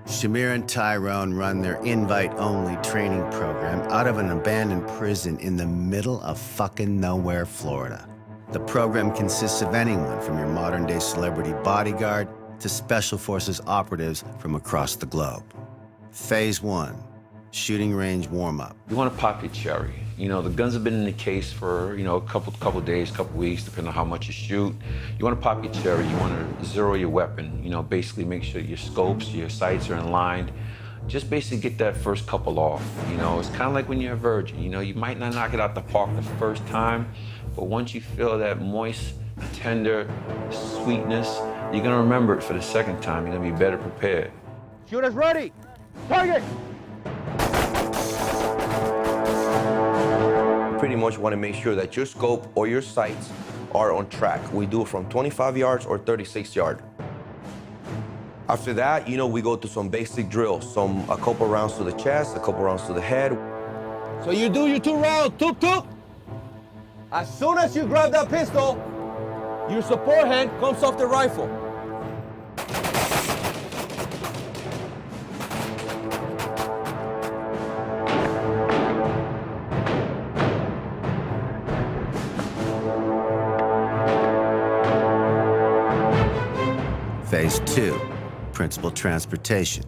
Shamir and Tyrone run their invite-only training program out of an abandoned prison in the middle of fucking nowhere, Florida. The program consists of anyone from your modern-day celebrity bodyguard to special forces operatives from across the globe. Phase 1, shooting range warm-up. You want to pop your cherry. The guns have been in the case for, a couple days, couple weeks, depending on how much you shoot. You want to pop your cherry. You want to zero your weapon. Basically make sure your scopes, your sights are in line. Just basically get that first couple off. It's kind of like when you're a virgin. You might not knock it out the park the first time, but once you feel that moist, tender sweetness, you're going to remember it for the second time. You're going to be better prepared. Shooters ready. Target. Pretty much want to make sure that your scope or your sights are on track. We do it from 25 yards or 36 yards. After that, we go to some basic drills, a couple rounds to the chest, a couple rounds to the head. So you do your 2 rounds, tuk. As soon as you grab that pistol, your support hand comes off the rifle. Phase 2, principal transportation.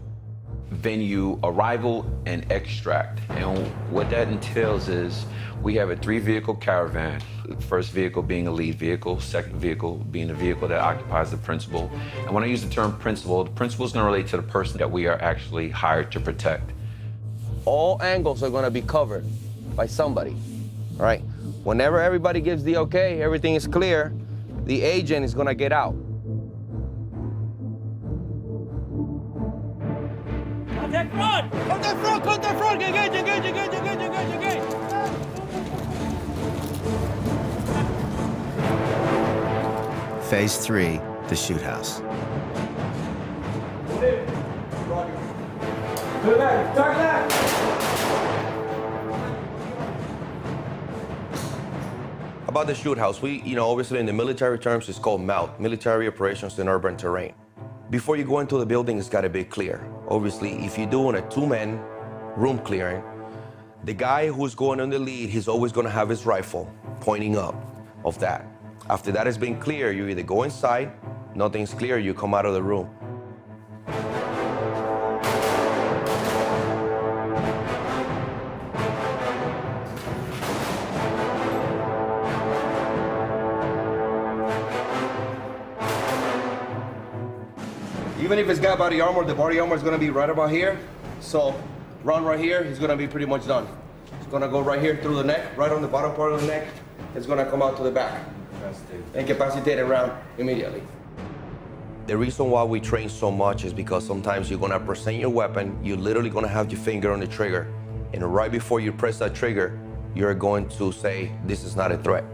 Venue arrival and extract. And what that entails is we have a 3-vehicle caravan. The first vehicle being a lead vehicle, second vehicle being the vehicle that occupies the principal. And when I use the term principal, the principal is going to relate to the person that we are actually hired to protect. All angles are going to be covered by somebody, all right? Whenever everybody gives the okay, everything is clear, the agent is going to get out. Contact front! Engage! Phase 3, the shoot house. About the shoot house, obviously in the military terms, it's called MOUT, Military Operations in Urban Terrain. Before you go into the building, it's gotta be clear. Obviously, if you're doing a two-man room clearing, the guy who's going on the lead, he's always gonna have his rifle pointing up of that. After that has been clear, you either go inside, nothing's clear, you come out of the room. Even if it's got body armor, the body armor is gonna be right about here. So run right here, he's gonna be pretty much done. It's gonna go right here through the neck, right on the bottom part of the neck. It's gonna come out to the back. Incapacitate around immediately. The reason why we train so much is because sometimes you're gonna present your weapon, you're literally gonna have your finger on the trigger, and right before you press that trigger, you're going to say, this is not a threat.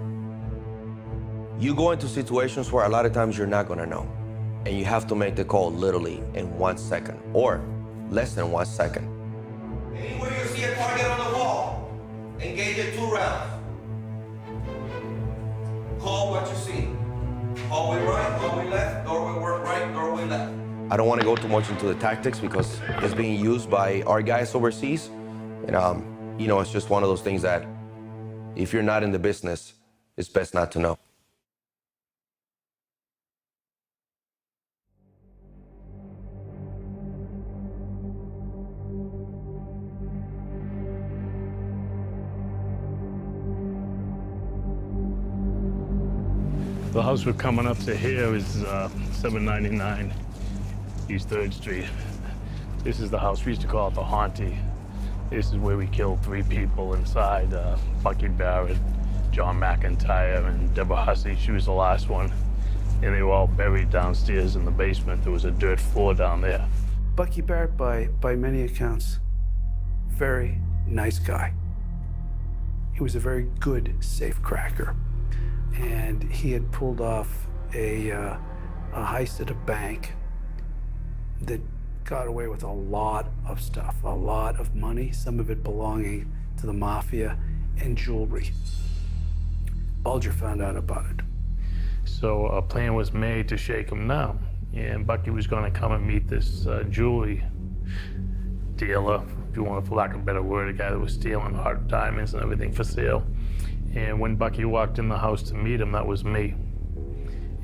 You go into situations where a lot of times you're not gonna know, and you have to make the call literally in 1 second, or less than 1 second. Anywhere you see a target on the wall, engage it 2 rounds. Call what you see. Hallway right, hallway left, doorway work right, doorway left. I don't want to go too much into the tactics because it's being used by our guys overseas. And, it's just one of those things that if you're not in the business, it's best not to know. The house we're coming up to here is 799 East 3rd Street. This is the house, we used to call it the Haunty. This is where we killed 3 people inside, Bucky Barrett, John McIntyre, and Deborah Hussey. She was the last one. And they were all buried downstairs in the basement. There was a dirt floor down there. Bucky Barrett, by many accounts, very nice guy. He was a very good safe cracker. And he had pulled off a heist at a bank that got away with a lot of stuff, a lot of money, some of it belonging to the mafia, and jewelry. Bulger found out about it. So a plan was made to shake him down. And Bucky was going to come and meet this jewelry dealer, if you want, for lack of a better word, a guy that was stealing hard diamonds and everything for sale. And when Bucky walked in the house to meet him, that was me.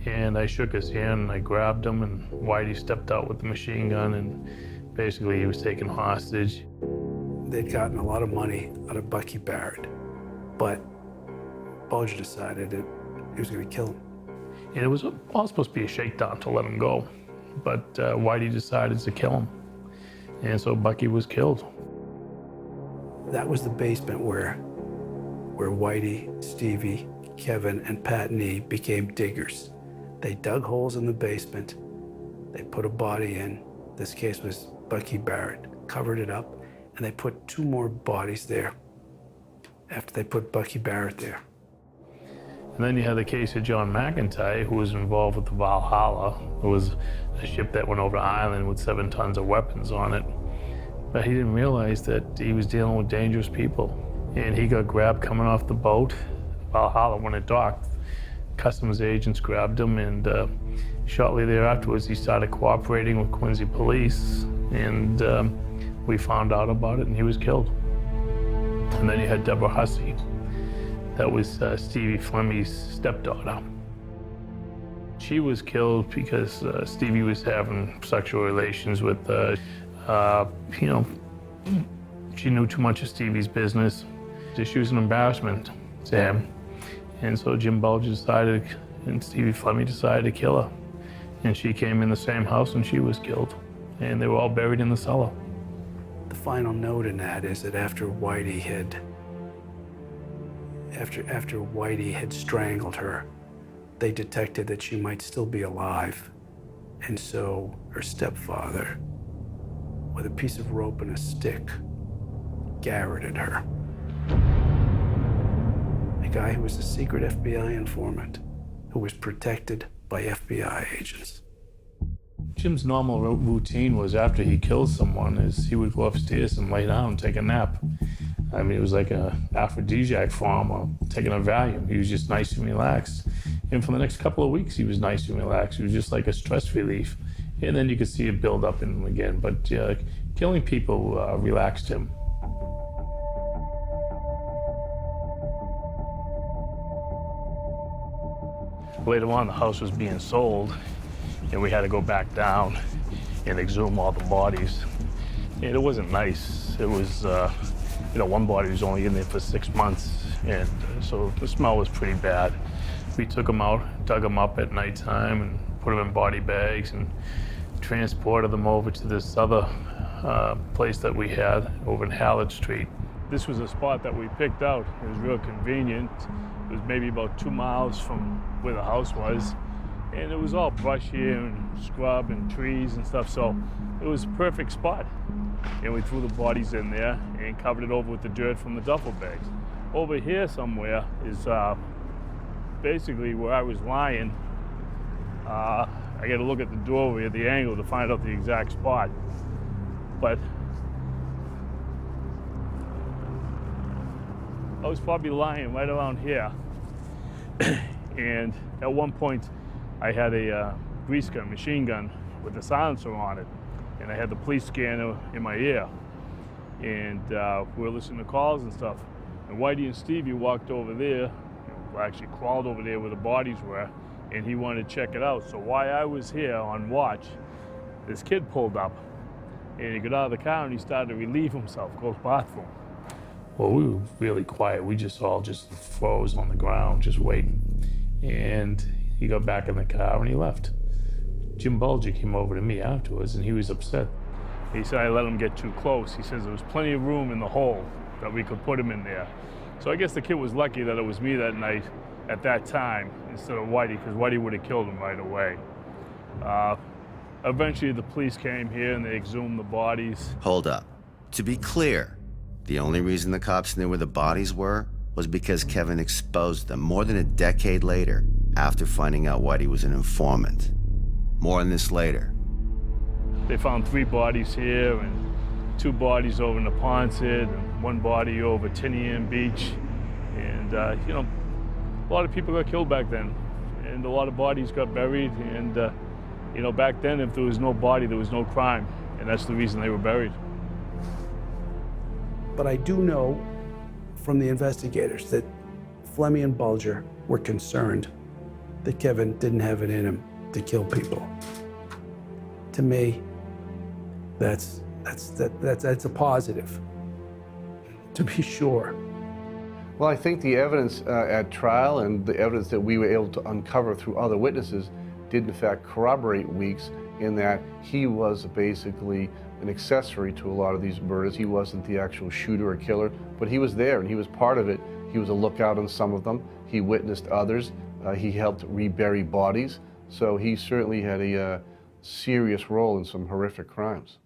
And I shook his hand and I grabbed him, and Whitey stepped out with the machine gun, and basically he was taken hostage. They'd gotten a lot of money out of Bucky Barrett, but Bulger decided that he was going to kill him. And it was all supposed to be a shakedown to let him go, but Whitey decided to kill him. And so Bucky was killed. That was the basement where Whitey, Stevie, Kevin, and Pat Nee became diggers. They dug holes in the basement. They put a body in. This case was Bucky Barrett, covered it up, and they put 2 more bodies there after they put Bucky Barrett there. And then you had the case of John McIntyre, who was involved with the Valhalla. It was a ship that went over Ireland with 7 tons of weapons on it. But he didn't realize that he was dealing with dangerous people. And he got grabbed coming off the boat, Valhalla, when it docked. Customs agents grabbed him, and shortly thereafter he started cooperating with Quincy police, and we found out about it, and he was killed. And then you had Deborah Hussey. That was Stevie Fleming's stepdaughter. She was killed because Stevie was having sexual relations with, she knew too much of Stevie's business. She was an embarrassment to him. And so Jim Bulger decided, and Stevie Fleming decided to kill her. And she came in the same house and she was killed. And they were all buried in the cellar. The final note in that is that after Whitey had strangled her, they detected that she might still be alive. And so her stepfather, with a piece of rope and a stick, garroted her. A guy who was a secret FBI informant who was protected by FBI agents. Jim's normal routine was after he killed someone is he would go upstairs and lay down and take a nap. I mean, it was like an aphrodisiac for him, or taking a Valium. He was just nice and relaxed. And for the next couple of weeks, he was nice and relaxed. He was just like a stress relief. And then you could see it build up in him again. But killing people relaxed him. Later on, the house was being sold, and we had to go back down and exhume all the bodies. And it wasn't nice. It was, one body was only in there for 6 months, and so the smell was pretty bad. We took them out, dug them up at nighttime, and put them in body bags, and transported them over to this other place that we had over in Hallett Street. This was a spot that we picked out. It was real convenient. It was maybe about 2 miles from where the house was. And it was all brush here and scrub and trees and stuff, so it was a perfect spot. And we threw the bodies in there and covered it over with the dirt from the duffel bags. Over here somewhere is basically where I was lying. I got to look at the doorway at the angle to find out the exact spot. But I was probably lying right around here. And at one point, I had a grease gun, machine gun, with a silencer on it. And I had the police scanner in my ear. And we were listening to calls and stuff. And Whitey and Stevie walked over there, actually crawled over there where the bodies were, and he wanted to check it out. So while I was here on watch, this kid pulled up, and he got out of the car and he started to relieve himself, go to the bathroom. Well, we were really quiet. We just all just froze on the ground, just waiting. And he got back in the car and he left. Jim Bulger came over to me afterwards, and he was upset. He said I let him get too close. He says there was plenty of room in the hole that we could put him in there. So I guess the kid was lucky that it was me that night at that time instead of Whitey, because Whitey would have killed him right away. Eventually the police came here and they exhumed the bodies. Hold up. To be clear, the only reason the cops knew where the bodies were was because Kevin exposed them more than a decade later after finding out Whitey was an informant. More on this later. They found 3 bodies here and 2 bodies over in the Ponset and 1 body over Tinian Beach. And, a lot of people got killed back then, and a lot of bodies got buried. And, back then, if there was no body, there was no crime. And that's the reason they were buried. But I do know from the investigators that Fleming and Bulger were concerned that Kevin didn't have it in him to kill people. To me, that's a positive, to be sure. Well, I think the evidence at trial and the evidence that we were able to uncover through other witnesses did in fact corroborate Weeks in that he was basically an accessory to a lot of these murders. He wasn't the actual shooter or killer, but he was there and he was part of it. He was a lookout on some of them. He witnessed others. He helped rebury bodies. So he certainly had a serious role in some horrific crimes.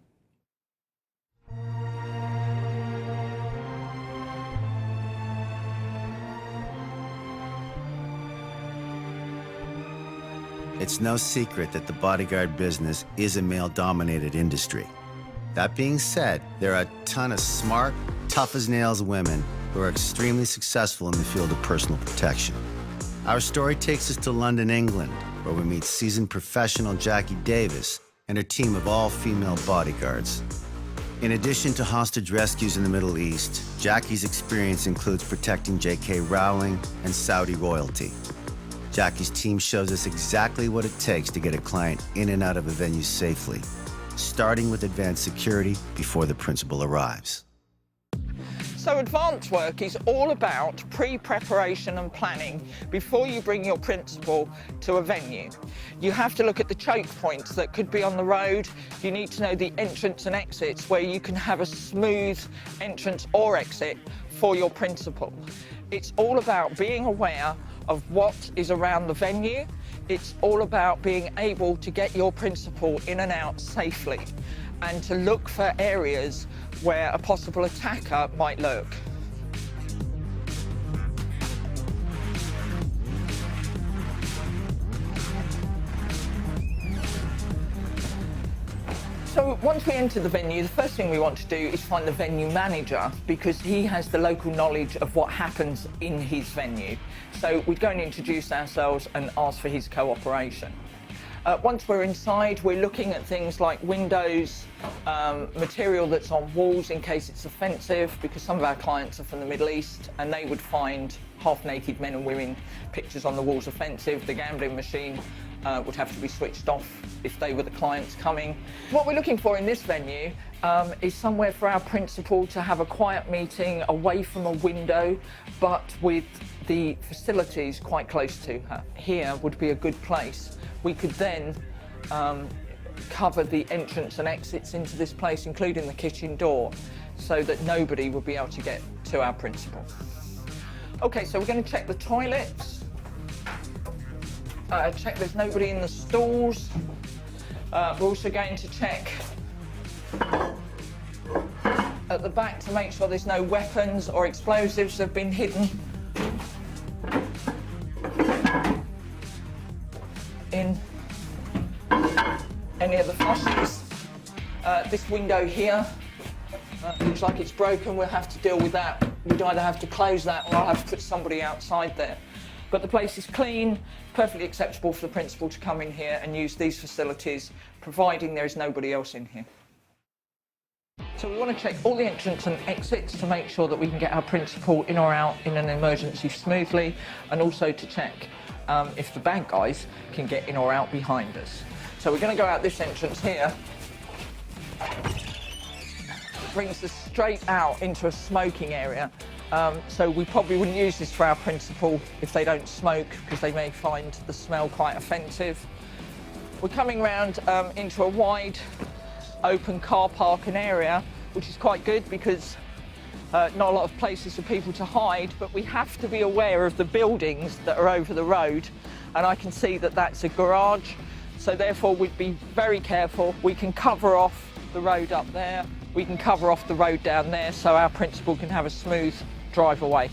It's no secret that the bodyguard business is a male-dominated industry. That being said, there are a ton of smart, tough-as-nails women who are extremely successful in the field of personal protection. Our story takes us to London, England, where we meet seasoned professional Jackie Davis and her team of all-female bodyguards. In addition to hostage rescues in the Middle East, Jackie's experience includes protecting J.K. Rowling and Saudi royalty. Jackie's team shows us exactly what it takes to get a client in and out of a venue safely, starting with advanced security before the principal arrives. So advanced work is all about pre-preparation and planning before you bring your principal to a venue. You have to look at the choke points that could be on the road. You need to know the entrance and exits where you can have a smooth entrance or exit for your principal. It's all about being aware of what is around the venue. It's all about being able to get your principal in and out safely and to look for areas where a possible attacker might lurk. So once we enter the venue, the first thing we want to do is find the venue manager, because he has the local knowledge of what happens in his venue. So we'd go and introduce ourselves and ask for his cooperation. Once we're inside, we're looking at things like windows, material that's on walls in case it's offensive, because some of our clients are from the Middle East and they would find half-naked men and women pictures on the walls offensive. The gambling machine would have to be switched off if they were the clients coming. What we're looking for in this venue is somewhere for our principal to have a quiet meeting away from a window, but with the facilities quite close to her. Here would be a good place. We could then cover the entrance and exits into this place, including the kitchen door, so that nobody would be able to get to our principal. Okay, so we're going to check the toilets, check there's nobody in the stalls. We're also going to check at the back to make sure there's no weapons or explosives that have been hidden in any of the flushes. This window here looks like it's broken. We'll have to deal with that. We'd either have to close that or I'll have to put somebody outside there. But the place is clean, perfectly acceptable for the principal to come in here and use these facilities, providing there is nobody else in here. So we want to check all the entrance and exits to make sure that we can get our principal in or out in an emergency smoothly, and also to check if the bad guys can get in or out behind us. So we're going to go out this entrance here. It brings us straight out into a smoking area. So we probably wouldn't use this for our principal if they don't smoke, because they may find the smell quite offensive. We're coming round into a wide open car parking area, which is quite good because not a lot of places for people to hide, but we have to be aware of the buildings that are over the road, and I can see that that's a garage, so therefore we'd be very careful. We can cover off the road up there, we can cover off the road down there, so our principal can have a smooth drive away.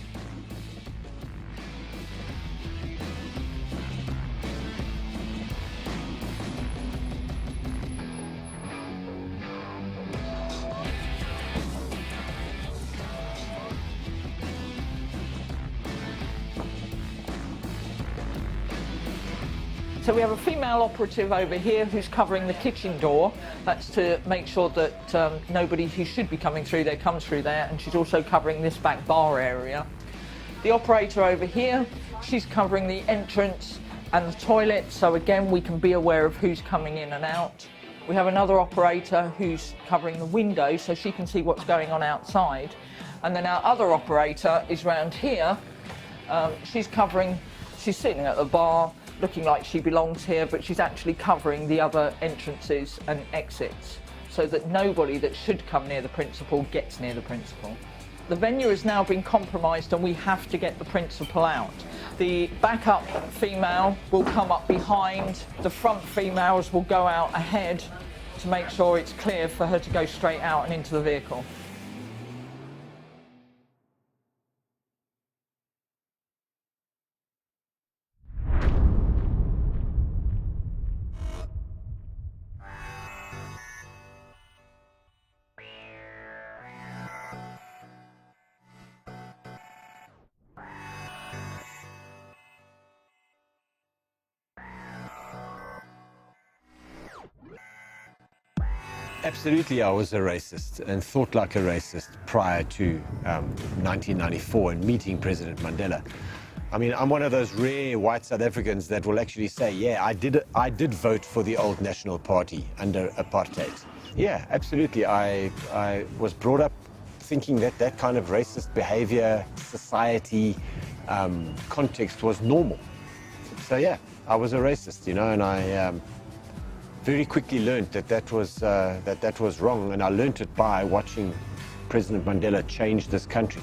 So we have a female operative over here who's covering the kitchen door. That's to make sure that nobody who should be coming through there comes through there, and she's also covering this back bar area. The operator over here, she's covering the entrance and the toilet, so again we can be aware of who's coming in and out. We have another operator who's covering the window so she can see what's going on outside. And then our other operator is round here. She's sitting at the bar, looking like she belongs here, but she's actually covering the other entrances and exits so that nobody that should come near the principal gets near the principal. The venue has now been compromised and we have to get the principal out. The backup female will come up behind, the front females will go out ahead to make sure it's clear for her to go straight out and into the vehicle. Absolutely, I was a racist and thought like a racist prior to 1994 and meeting President Mandela. I mean, I'm one of those rare white South Africans that will actually say, yeah, I did vote for the old National Party under apartheid. Yeah, absolutely. I was brought up thinking that that kind of racist behavior, society, context was normal. So yeah, I was a racist, you know, and I very quickly learned that that was wrong, and I learned it by watching President Mandela change this country.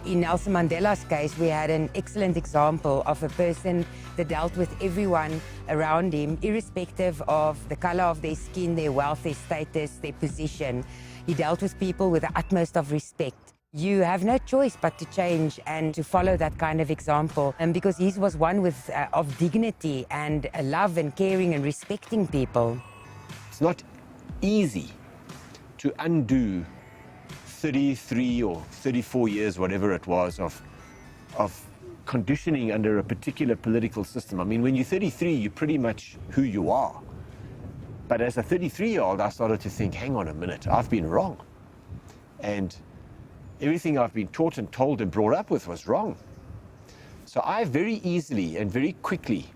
In Nelson Mandela's case, we had an excellent example of a person that dealt with everyone around him, irrespective of the color of their skin, their wealth, their status, their position. He dealt with people with the utmost of respect. You have no choice but to change and to follow that kind of example, and because he was one of dignity and love and caring and respecting people. It's not easy to undo 33 or 34 years, whatever it was, of conditioning under a particular political system. I mean, when you're 33, you're pretty much who you are. But as a 33-year-old, I started to think, hang on a minute, I've been wrong. And everything I've been taught and told and brought up with was wrong. So I very easily and very quickly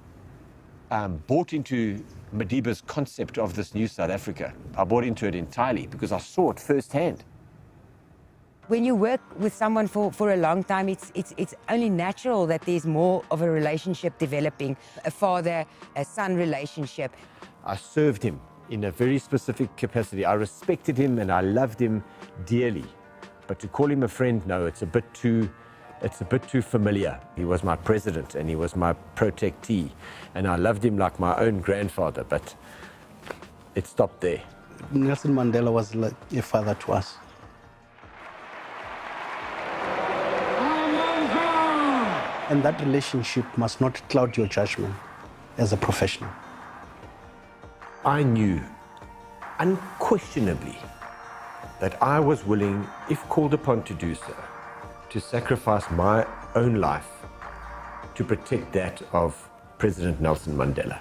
bought into Madiba's concept of this new South Africa. I bought into it entirely because I saw it firsthand. When you work with someone for a long time, it's only natural that there's more of a relationship developing, a father-son relationship. I served him in a very specific capacity. I respected him and I loved him dearly. But to call him a friend, no, it's a bit too familiar. He was my president and he was my protectee. And I loved him like my own grandfather, but it stopped there. Nelson Mandela was like a father to us. And that relationship must not cloud your judgment as a professional. I knew unquestionably that I was willing, if called upon to do so, to sacrifice my own life to protect that of President Nelson Mandela.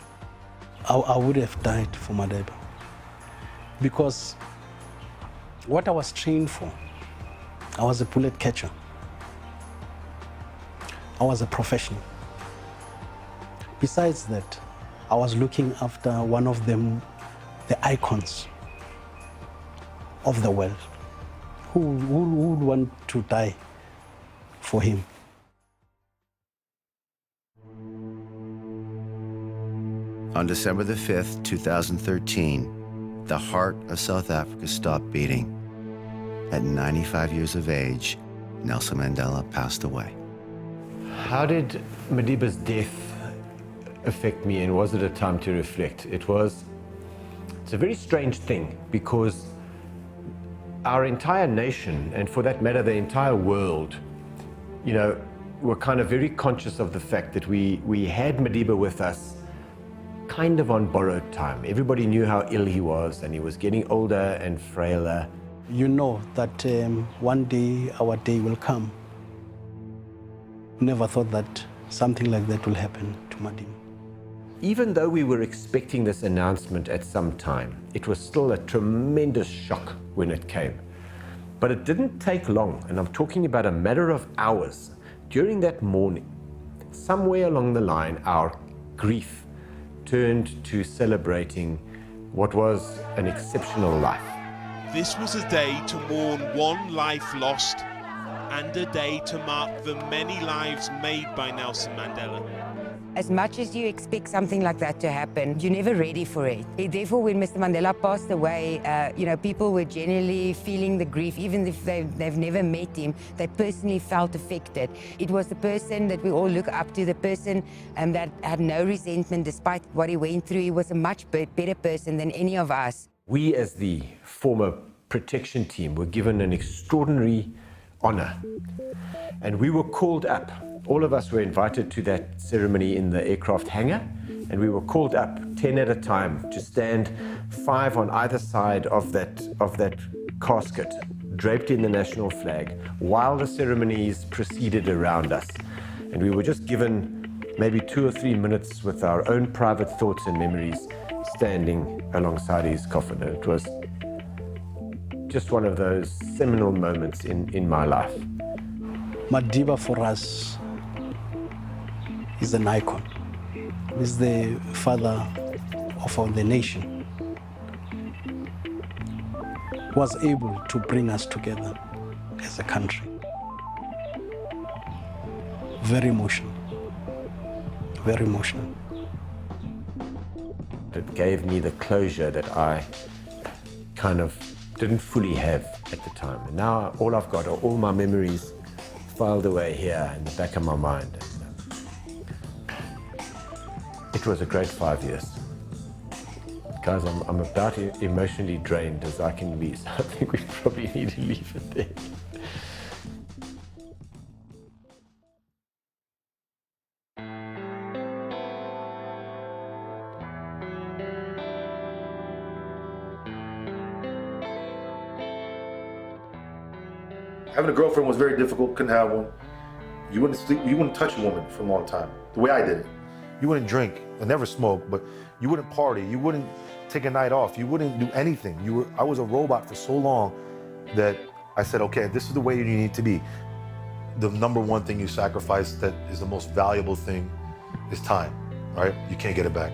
I would have died for Madiba because what I was trained for, I was a bullet catcher. I was a professional. Besides that, I was looking after one of them, the icons of the world. Who would want to die for him? On December the 5th, 2013, the heart of South Africa stopped beating. At 95 years of age, Nelson Mandela passed away. How did Madiba's death affect me, and was it a time to reflect? It's a very strange thing because our entire nation, and for that matter, the entire world, were kind of very conscious of the fact that we had Madiba with us kind of on borrowed time. Everybody knew how ill he was, and he was getting older and frailer. You know that one day our day will come. Never thought that something like that will happen to Madiba. Even though we were expecting this announcement at some time, it was still a tremendous shock when it came. But it didn't take long, and I'm talking about a matter of hours. During that morning, somewhere along the line, our grief turned to celebrating what was an exceptional life. This was a day to mourn one life lost and a day to mark the many lives made by Nelson Mandela. As much as you expect something like that to happen, you're never ready for it. Therefore, when Mr. Mandela passed away, people were genuinely feeling the grief. Even if they've never met him, they personally felt affected. It was the person that we all look up to, the person that had no resentment despite what he went through. He was a much better person than any of us. We, as the former protection team, were given an extraordinary honor. And we were called up. All of us were invited to that ceremony in the aircraft hangar, and we were called up 10 at a time to stand 5 on either side of that casket, draped in the national flag, while the ceremonies proceeded around us. And we were just given maybe 2 or 3 minutes with our own private thoughts and memories standing alongside his coffin. And it was just one of those seminal moments in my life. Madiba for us is an icon. He's the father of the nation. Was able to bring us together as a country. Very emotional. Very emotional. It gave me the closure that I kind of didn't fully have at the time. And now all I've got are all my memories filed away here in the back of my mind. It was a great 5 years. Guys, I'm about emotionally drained as I can be, so I think we probably need to leave it there. Having a girlfriend was very difficult, couldn't have one. You wouldn't sleep, you wouldn't touch a woman for a long time, the way I did it. You wouldn't drink, I never smoked, but you wouldn't party, you wouldn't take a night off, you wouldn't do anything. I was a robot for so long that I said, okay, this is the way you need to be. The number one thing you sacrifice that is the most valuable thing is time, right? You can't get it back.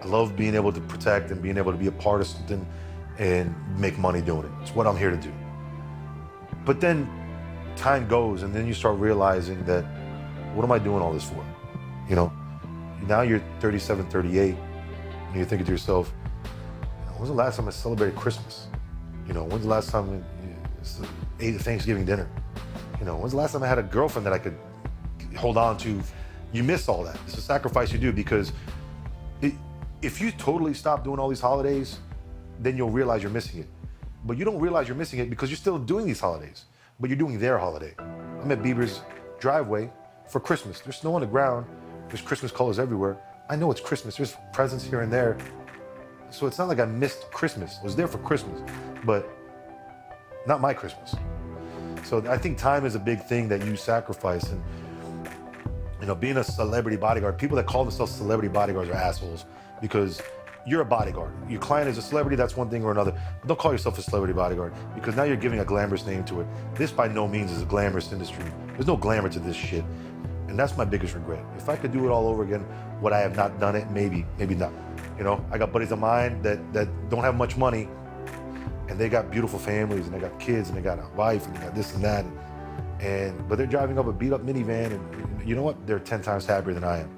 I love being able to protect and being able to be a part of something and make money doing it. It's what I'm here to do. But then time goes and then you start realizing that, what am I doing all this for? You know, now you're 37, 38, and you're thinking to yourself, when's the last time I celebrated Christmas? You know, when's the last time I ate a Thanksgiving dinner? You know, when's the last time I had a girlfriend that I could hold on to? You miss all that. It's a sacrifice you do, because if you totally stop doing all these holidays, then you'll realize you're missing it. But you don't realize you're missing it because you're still doing these holidays, but you're doing their holiday. I'm at Bieber's driveway for Christmas. There's snow on the ground. There's Christmas colors everywhere. I know it's Christmas. There's presents here and there. So it's not like I missed Christmas. I was there for Christmas, but not my Christmas. So I think time is a big thing that you sacrifice. And, you know, being a celebrity bodyguard, people that call themselves celebrity bodyguards are assholes, because you're a bodyguard. Your client is a celebrity, that's one thing or another. But don't call yourself a celebrity bodyguard, because now you're giving a glamorous name to it. This by no means is a glamorous industry. There's no glamour to this shit. And that's my biggest regret. If I could do it all over again, would I have not done it? Maybe, maybe not. You know, I got buddies of mine that don't have much money, and they got beautiful families, and they got kids, and they got a wife, and they got this and that. But they're driving up a beat up minivan, and you know what? They're 10 times happier than I am,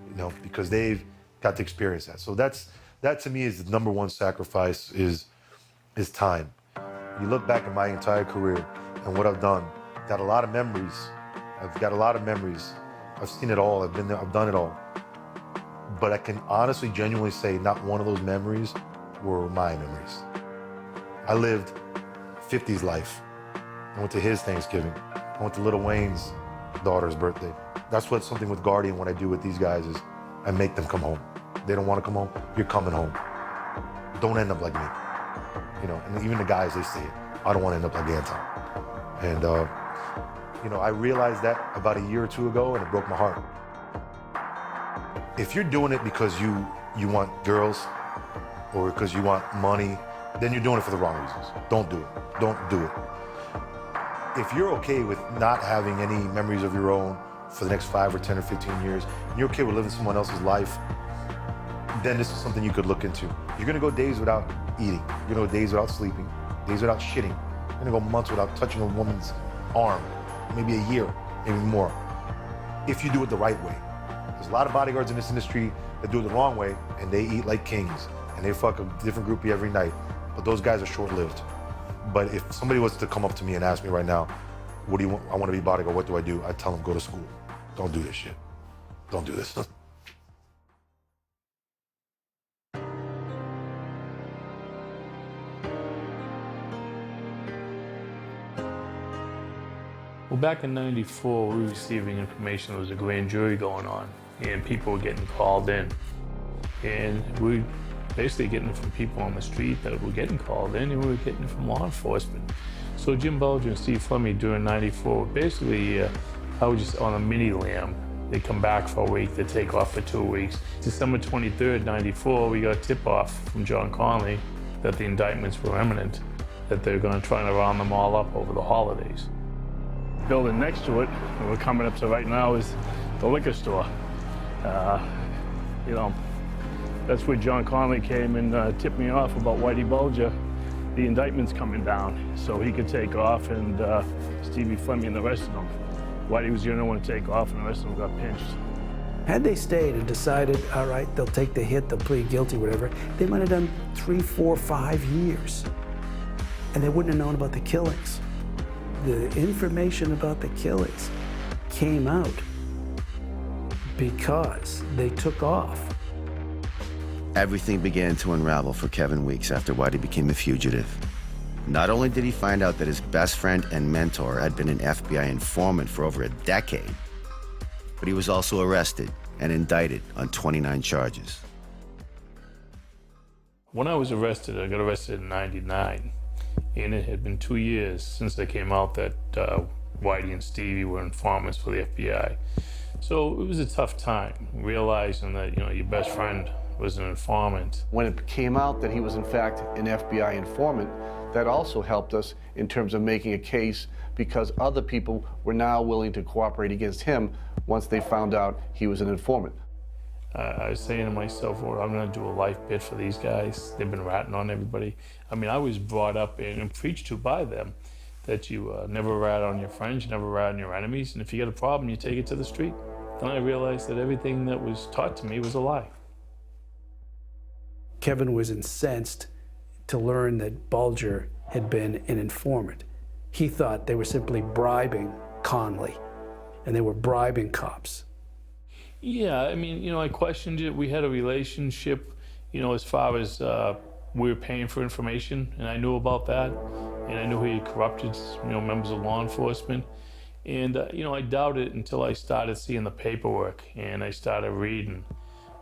you know, because they've got to experience that. So that to me is the number one sacrifice, is time. You look back at my entire career and what I've done, got a lot of memories. I've got a lot of memories. I've seen it all. I've been there. I've done it all. But I can honestly, genuinely say not one of those memories were my memories. I lived 50's life. I went to his Thanksgiving. I went to Lil Wayne's daughter's birthday. That's what something with Guardian, what I do with these guys, is I make them come home. They don't want to come home, you're coming home. Don't end up like me. You know, and even the guys, they say it. I don't want to end up like Anton. And, you know, I realized that about a year or two ago, and it broke my heart. If you're doing it because you want girls or because you want money, then you're doing it for the wrong reasons. Don't do it. Don't do it. If you're okay with not having any memories of your own for the next 5 or 10 or 15 years, and you're okay with living someone else's life, then this is something you could look into. You're gonna go days without eating. You're gonna go days without sleeping, days without shitting. You're gonna go months without touching a woman's arm, maybe a year, maybe more, if you do it the right way. There's a lot of bodyguards in this industry that do it the wrong way, and they eat like kings, and they fuck a different groupie every night. But those guys are short-lived. But if somebody was to come up to me and ask me right now, what do you want? I want to be a bodyguard, what do? I tell them, go to school. Don't do this shit. Don't do this. Well, back in '94, we were receiving information there was a grand jury going on, and people were getting called in. And we basically getting it from people on the street that were getting called in, and we were getting it from law enforcement. So Jim Bulger and Steve Fleming during '94, basically, I was just on a mini lamb. They come back for a week, they take off for 2 weeks. December 23rd, '94, we got a tip-off from John Conley that the indictments were imminent, that they're gonna try to round them all up over the holidays. Building next to it, and we're coming up to right now, is the liquor store. You know, that's where John Conley came and tipped me off about Whitey Bulger, the indictments coming down, so he could take off, and Stevie Fleming and the rest of them. Whitey was the only one to take off, and the rest of them got pinched. Had they stayed and decided, all right, they'll take the hit, they'll plead guilty, whatever, they might have done 3, 4, 5 years, and they wouldn't have known about the killings. The information about the killings came out because they took off. Everything began to unravel for Kevin Weeks after Whitey became a fugitive. Not only did he find out that his best friend and mentor had been an FBI informant for over a decade, but he was also arrested and indicted on 29 charges. When I was arrested, I got arrested in '99. And it had been 2 years since they came out that Whitey and Stevie were informants for the FBI. So it was a tough time, realizing that, you know, your best friend was an informant. When it came out that he was in fact an FBI informant, that also helped us in terms of making a case, because other people were now willing to cooperate against him once they found out he was an informant. I was saying to myself, well, I'm gonna do a life bid for these guys. They've been ratting on everybody. I mean, I was brought up and preached to by them that you never rat on your friends, you never rat on your enemies, and if you get a problem, you take it to the street. Then I realized that everything that was taught to me was a lie. Kevin was incensed to learn that Bulger had been an informant. He thought they were simply bribing Conley, and they were bribing cops. Yeah, I mean, you know, I questioned it. We had a relationship, you know, as far as we were paying for information, and I knew about that, and I knew he had corrupted, you know, members of law enforcement. And, you know, I doubted it until I started seeing the paperwork, and I started reading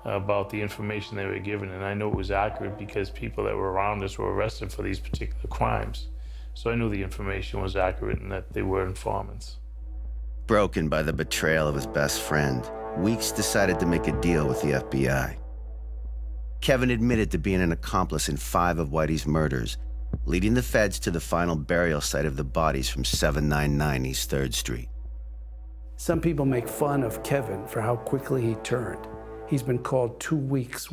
about the information they were given, and I knew it was accurate because people that were around us were arrested for these particular crimes. So I knew the information was accurate and that they were informants. Broken by the betrayal of his best friend, Weeks decided to make a deal with the FBI. Kevin admitted to being an accomplice in 5 of Whitey's murders, leading the feds to the final burial site of the bodies from 799 East 3rd Street. Some people make fun of Kevin for how quickly he turned. He's been called 2 weeks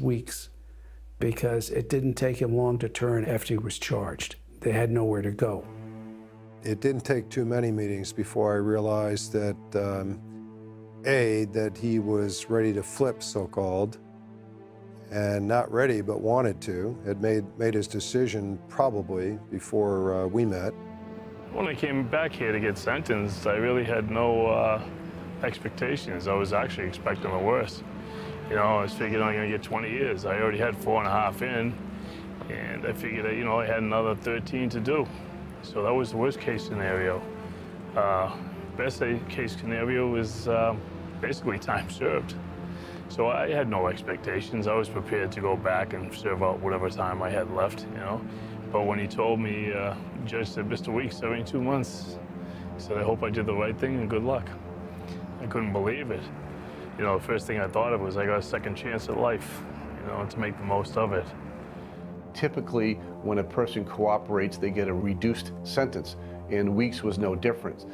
because it didn't take him long to turn after he was charged. They had nowhere to go. It didn't take too many meetings before I realized that, that he was ready to flip, so-called, and not ready, but wanted to. Had made his decision probably before we met. When I came back here to get sentenced, I really had no expectations. I was actually expecting the worst. You know, I was figuring I'm gonna get 20 years. I already had 4.5 in, and I figured that, you know, I had another 13 to do. So that was the worst case scenario. Best case scenario was basically time served. So I had no expectations. I was prepared to go back and serve out whatever time I had left, you know. But when he told me, the judge said, Mr. Weeks, 72 months, he said, I hope I did the right thing and good luck. I couldn't believe it. You know, the first thing I thought of was I got a second chance at life, you know, to make the most of it. Typically, when a person cooperates, they get a reduced sentence, and Weeks was no different.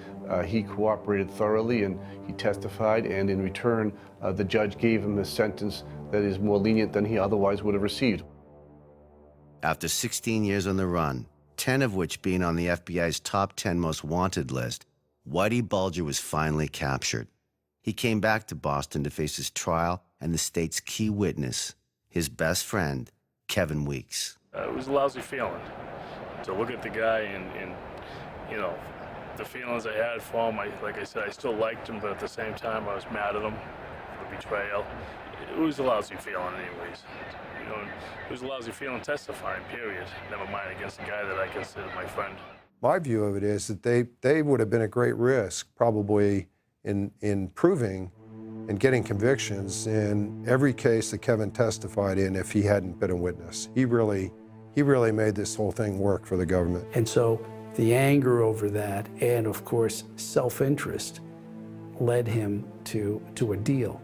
He cooperated thoroughly and he testified, and in return, the judge gave him a sentence that is more lenient than he otherwise would have received. After 16 years on the run, 10 of which being on the FBI's top 10 most wanted list, Whitey Bulger was finally captured. He came back to Boston to face his trial and the state's key witness, his best friend, Kevin Weeks. It was a lousy feeling to look at the guy and you know, the feelings I had for him. Like I said, I still liked him, but at the same time, I was mad at him for the betrayal. It was a lousy feeling anyways. You know, it was a lousy feeling testifying, period. Never mind against a guy that I considered my friend. My view of it is that they would have been a great risk, probably, in proving and getting convictions in every case that Kevin testified in if he hadn't been a witness. He really made this whole thing work for the government. And so the anger over that, and of course self-interest, led him to a deal.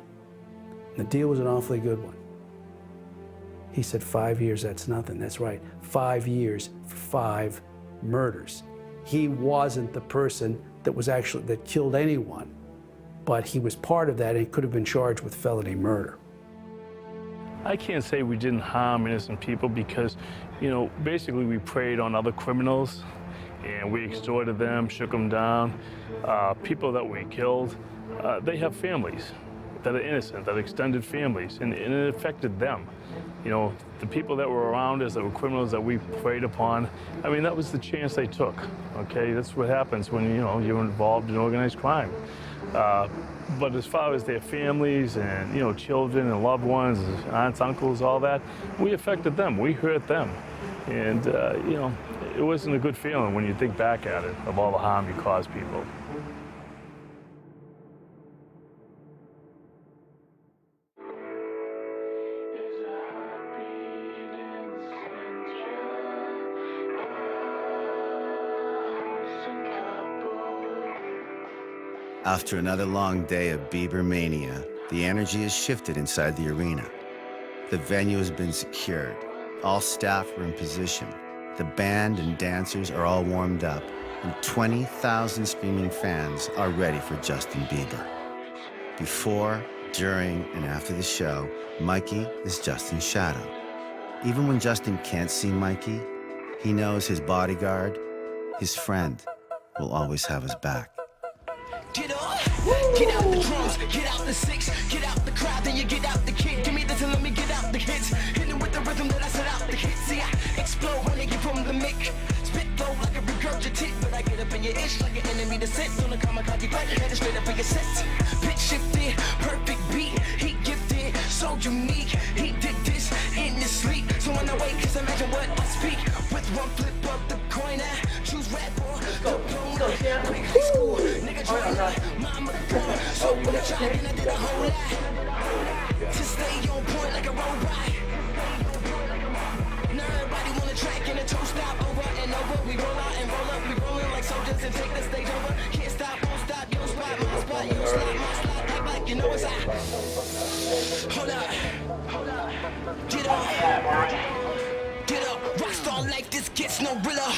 The deal was an awfully good one. He said 5 years, that's nothing. That's right, 5 years for 5 murders. He wasn't the person that killed anyone, but he was part of that and could have been charged with felony murder. I can't say we didn't harm innocent people because, you know, basically we preyed on other criminals and we extorted them, shook them down. People that we killed, they have families that are innocent, that are extended families, and it affected them. You know, the people that were around us, that were criminals that we preyed upon, I mean, that was the chance they took, okay? That's what happens when, you know, you're involved in organized crime. But as far as their families and, you know, children and loved ones, aunts, uncles, all that, we affected them, we hurt them. And, you know, it wasn't a good feeling when you think back at it, of all the harm you caused people. After another long day of Bieber mania, the energy has shifted inside the arena. The venue has been secured. All staff are in position. The band and dancers are all warmed up, and 20,000 screaming fans are ready for Justin Bieber. Before, during, and after the show, Mikey is Justin's shadow. Even when Justin can't see Mikey, he knows his bodyguard, his friend, will always have his back. Get up, get out the drums, get out the six, get out the crowd, then you get out the kick. Give me this and let me get out the hits. Hit it with the rhythm that I set out the hits. See, I explode when I get from the mic. Spit flow like a regurgitate, but I get up in your ish like an enemy to sit. On a kamikaze fight, head it straight up in your set. Pitch shifted, perfect beat, he gifted, so unique. He did this in his sleep, so when I wake, just imagine what I speak. With one flip of the coin, I choose rap or the bone. Quick high school, nigga trying to mama girl. So when I tried and I did a whole lot to stay on point like a robot. Now everybody wanna track in a two-stop over and over. We roll out and roll up, we rollin' like soldiers and take the stage over. Can't stop, won't stop, your spot, my spot, your slot, my slot. Act like you know it's hot. Hold up, get up, get up. Rockstar like this gets no realer.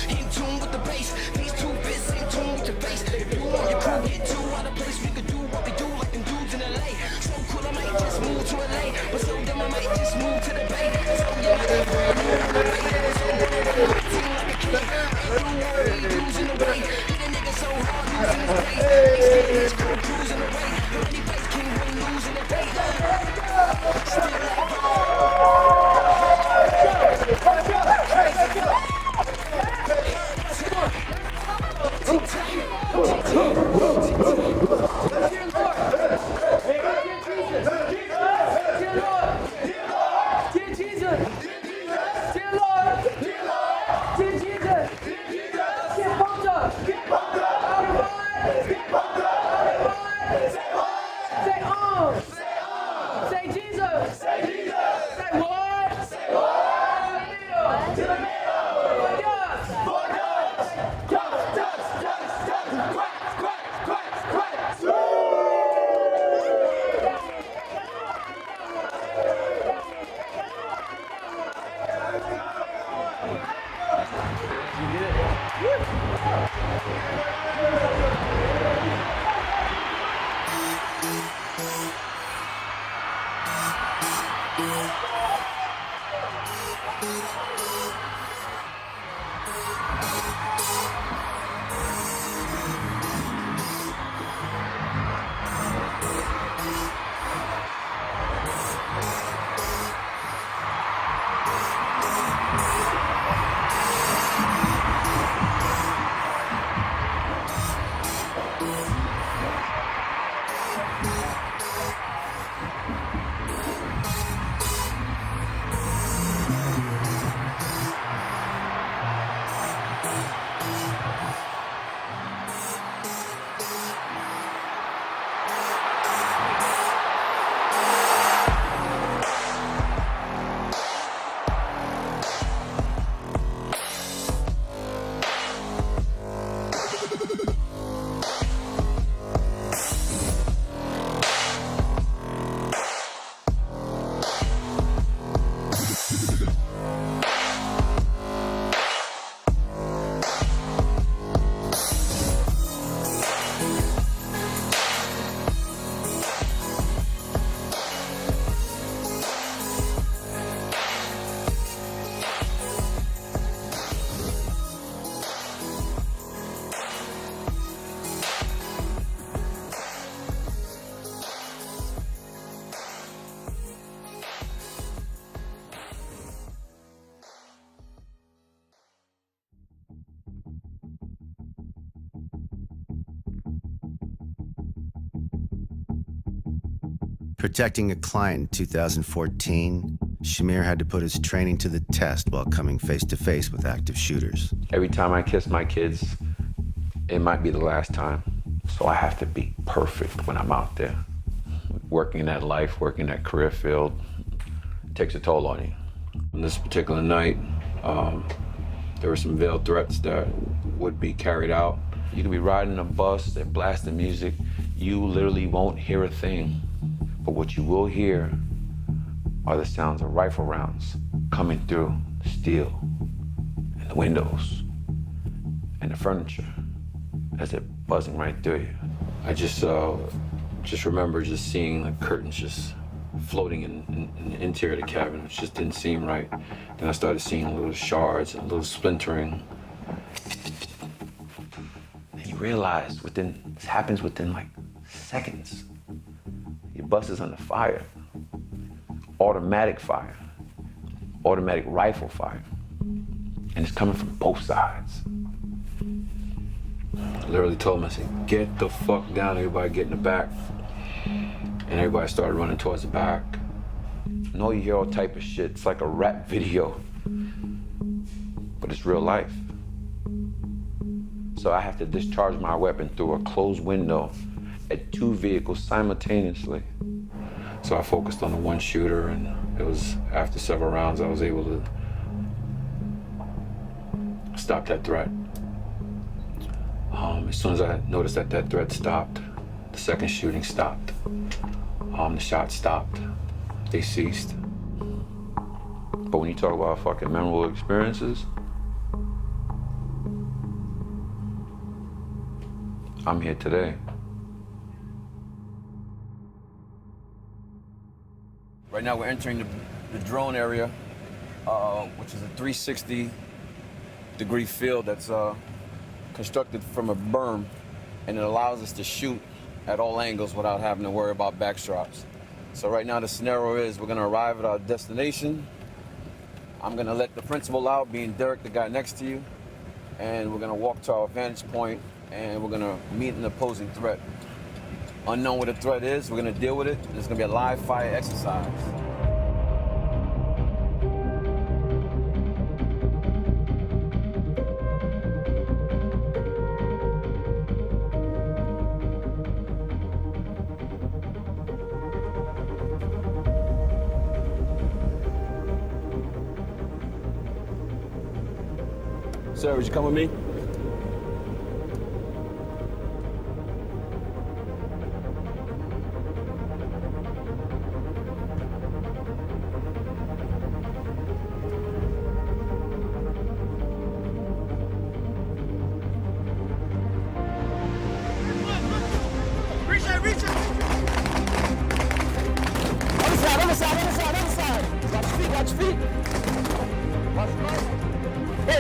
In tune with the bass, these two bits in tune with your face. If you want your crew get too out of place, we could do what we do like them dudes in LA. So cool, I might just move to LA, but so dumb I might just move to the Bay. So yeah, I ain't brand new to the Bay. So my team like a kid, ain't no worry, dudes in the way. Hit a nigga so hard, losing his face. Ain't scared his crew cruising away. How many fights can win, losing a day? Still Protecting a client in 2014, Shamir had to put his training to the test while coming face to face with active shooters. Every time I kiss my kids, it might be the last time. So I have to be perfect when I'm out there. Working that life, working that career field, takes a toll on you. On this particular night, there were some veiled threats that would be carried out You could be riding a bus, they're blasting music. You literally won't hear a thing. But what you will hear are the sounds of rifle rounds coming through the steel and the windows and the furniture as they're buzzing right through you. I just remember just seeing the curtains just floating in the interior of the cabin, which just didn't seem right. Then I started seeing little shards and little splintering. And you realize this happens within like seconds. Your bus is under fire. Automatic fire. Automatic rifle fire. And it's coming from both sides. I literally told him, I said, get the fuck down, everybody get in the back. And everybody started running towards the back. No, you hear all type of shit. It's like a rap video, but it's real life. So I have to discharge my weapon through a closed window at 2 vehicles simultaneously. So I focused on the one shooter, and it was after several rounds I was able to stop that threat. As soon as I noticed that threat stopped, the second shooting stopped. The shots stopped. They ceased. But when you talk about fucking memorable experiences, I'm here today. Right now we're entering the drone area, which is a 360-degree field that's constructed from a berm, and it allows us to shoot at all angles without having to worry about backstraps. So right now the scenario is we're gonna arrive at our destination. I'm gonna let the principal out, being Derek, the guy next to you, and we're gonna walk to our vantage point, and we're gonna meet an opposing threat. Unknown what the threat is, we're gonna deal with it. It's gonna be a live fire exercise. Sir, would you come with me? Reach it! Other side! Watch your feet! Watch your feet! In!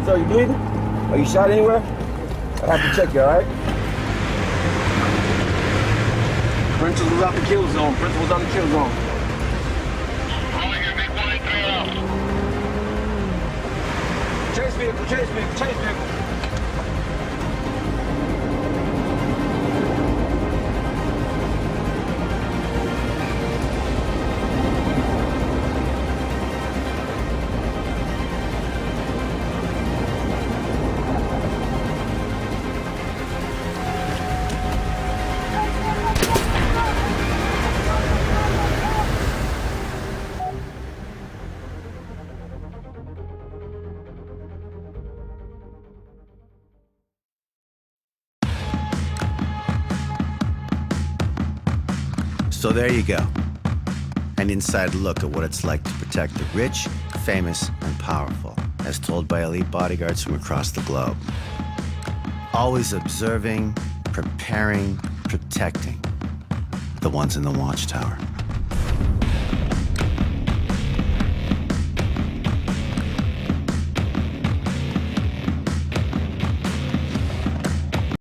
So, you bleeding? Are you shot anywhere? I have to check you, all right? Principal's out the kill zone. Chase vehicle. So there you go. An inside look at what it's like to protect the rich, famous, and powerful, as told by elite bodyguards from across the globe. Always observing, preparing, protecting the ones in the Watchtower.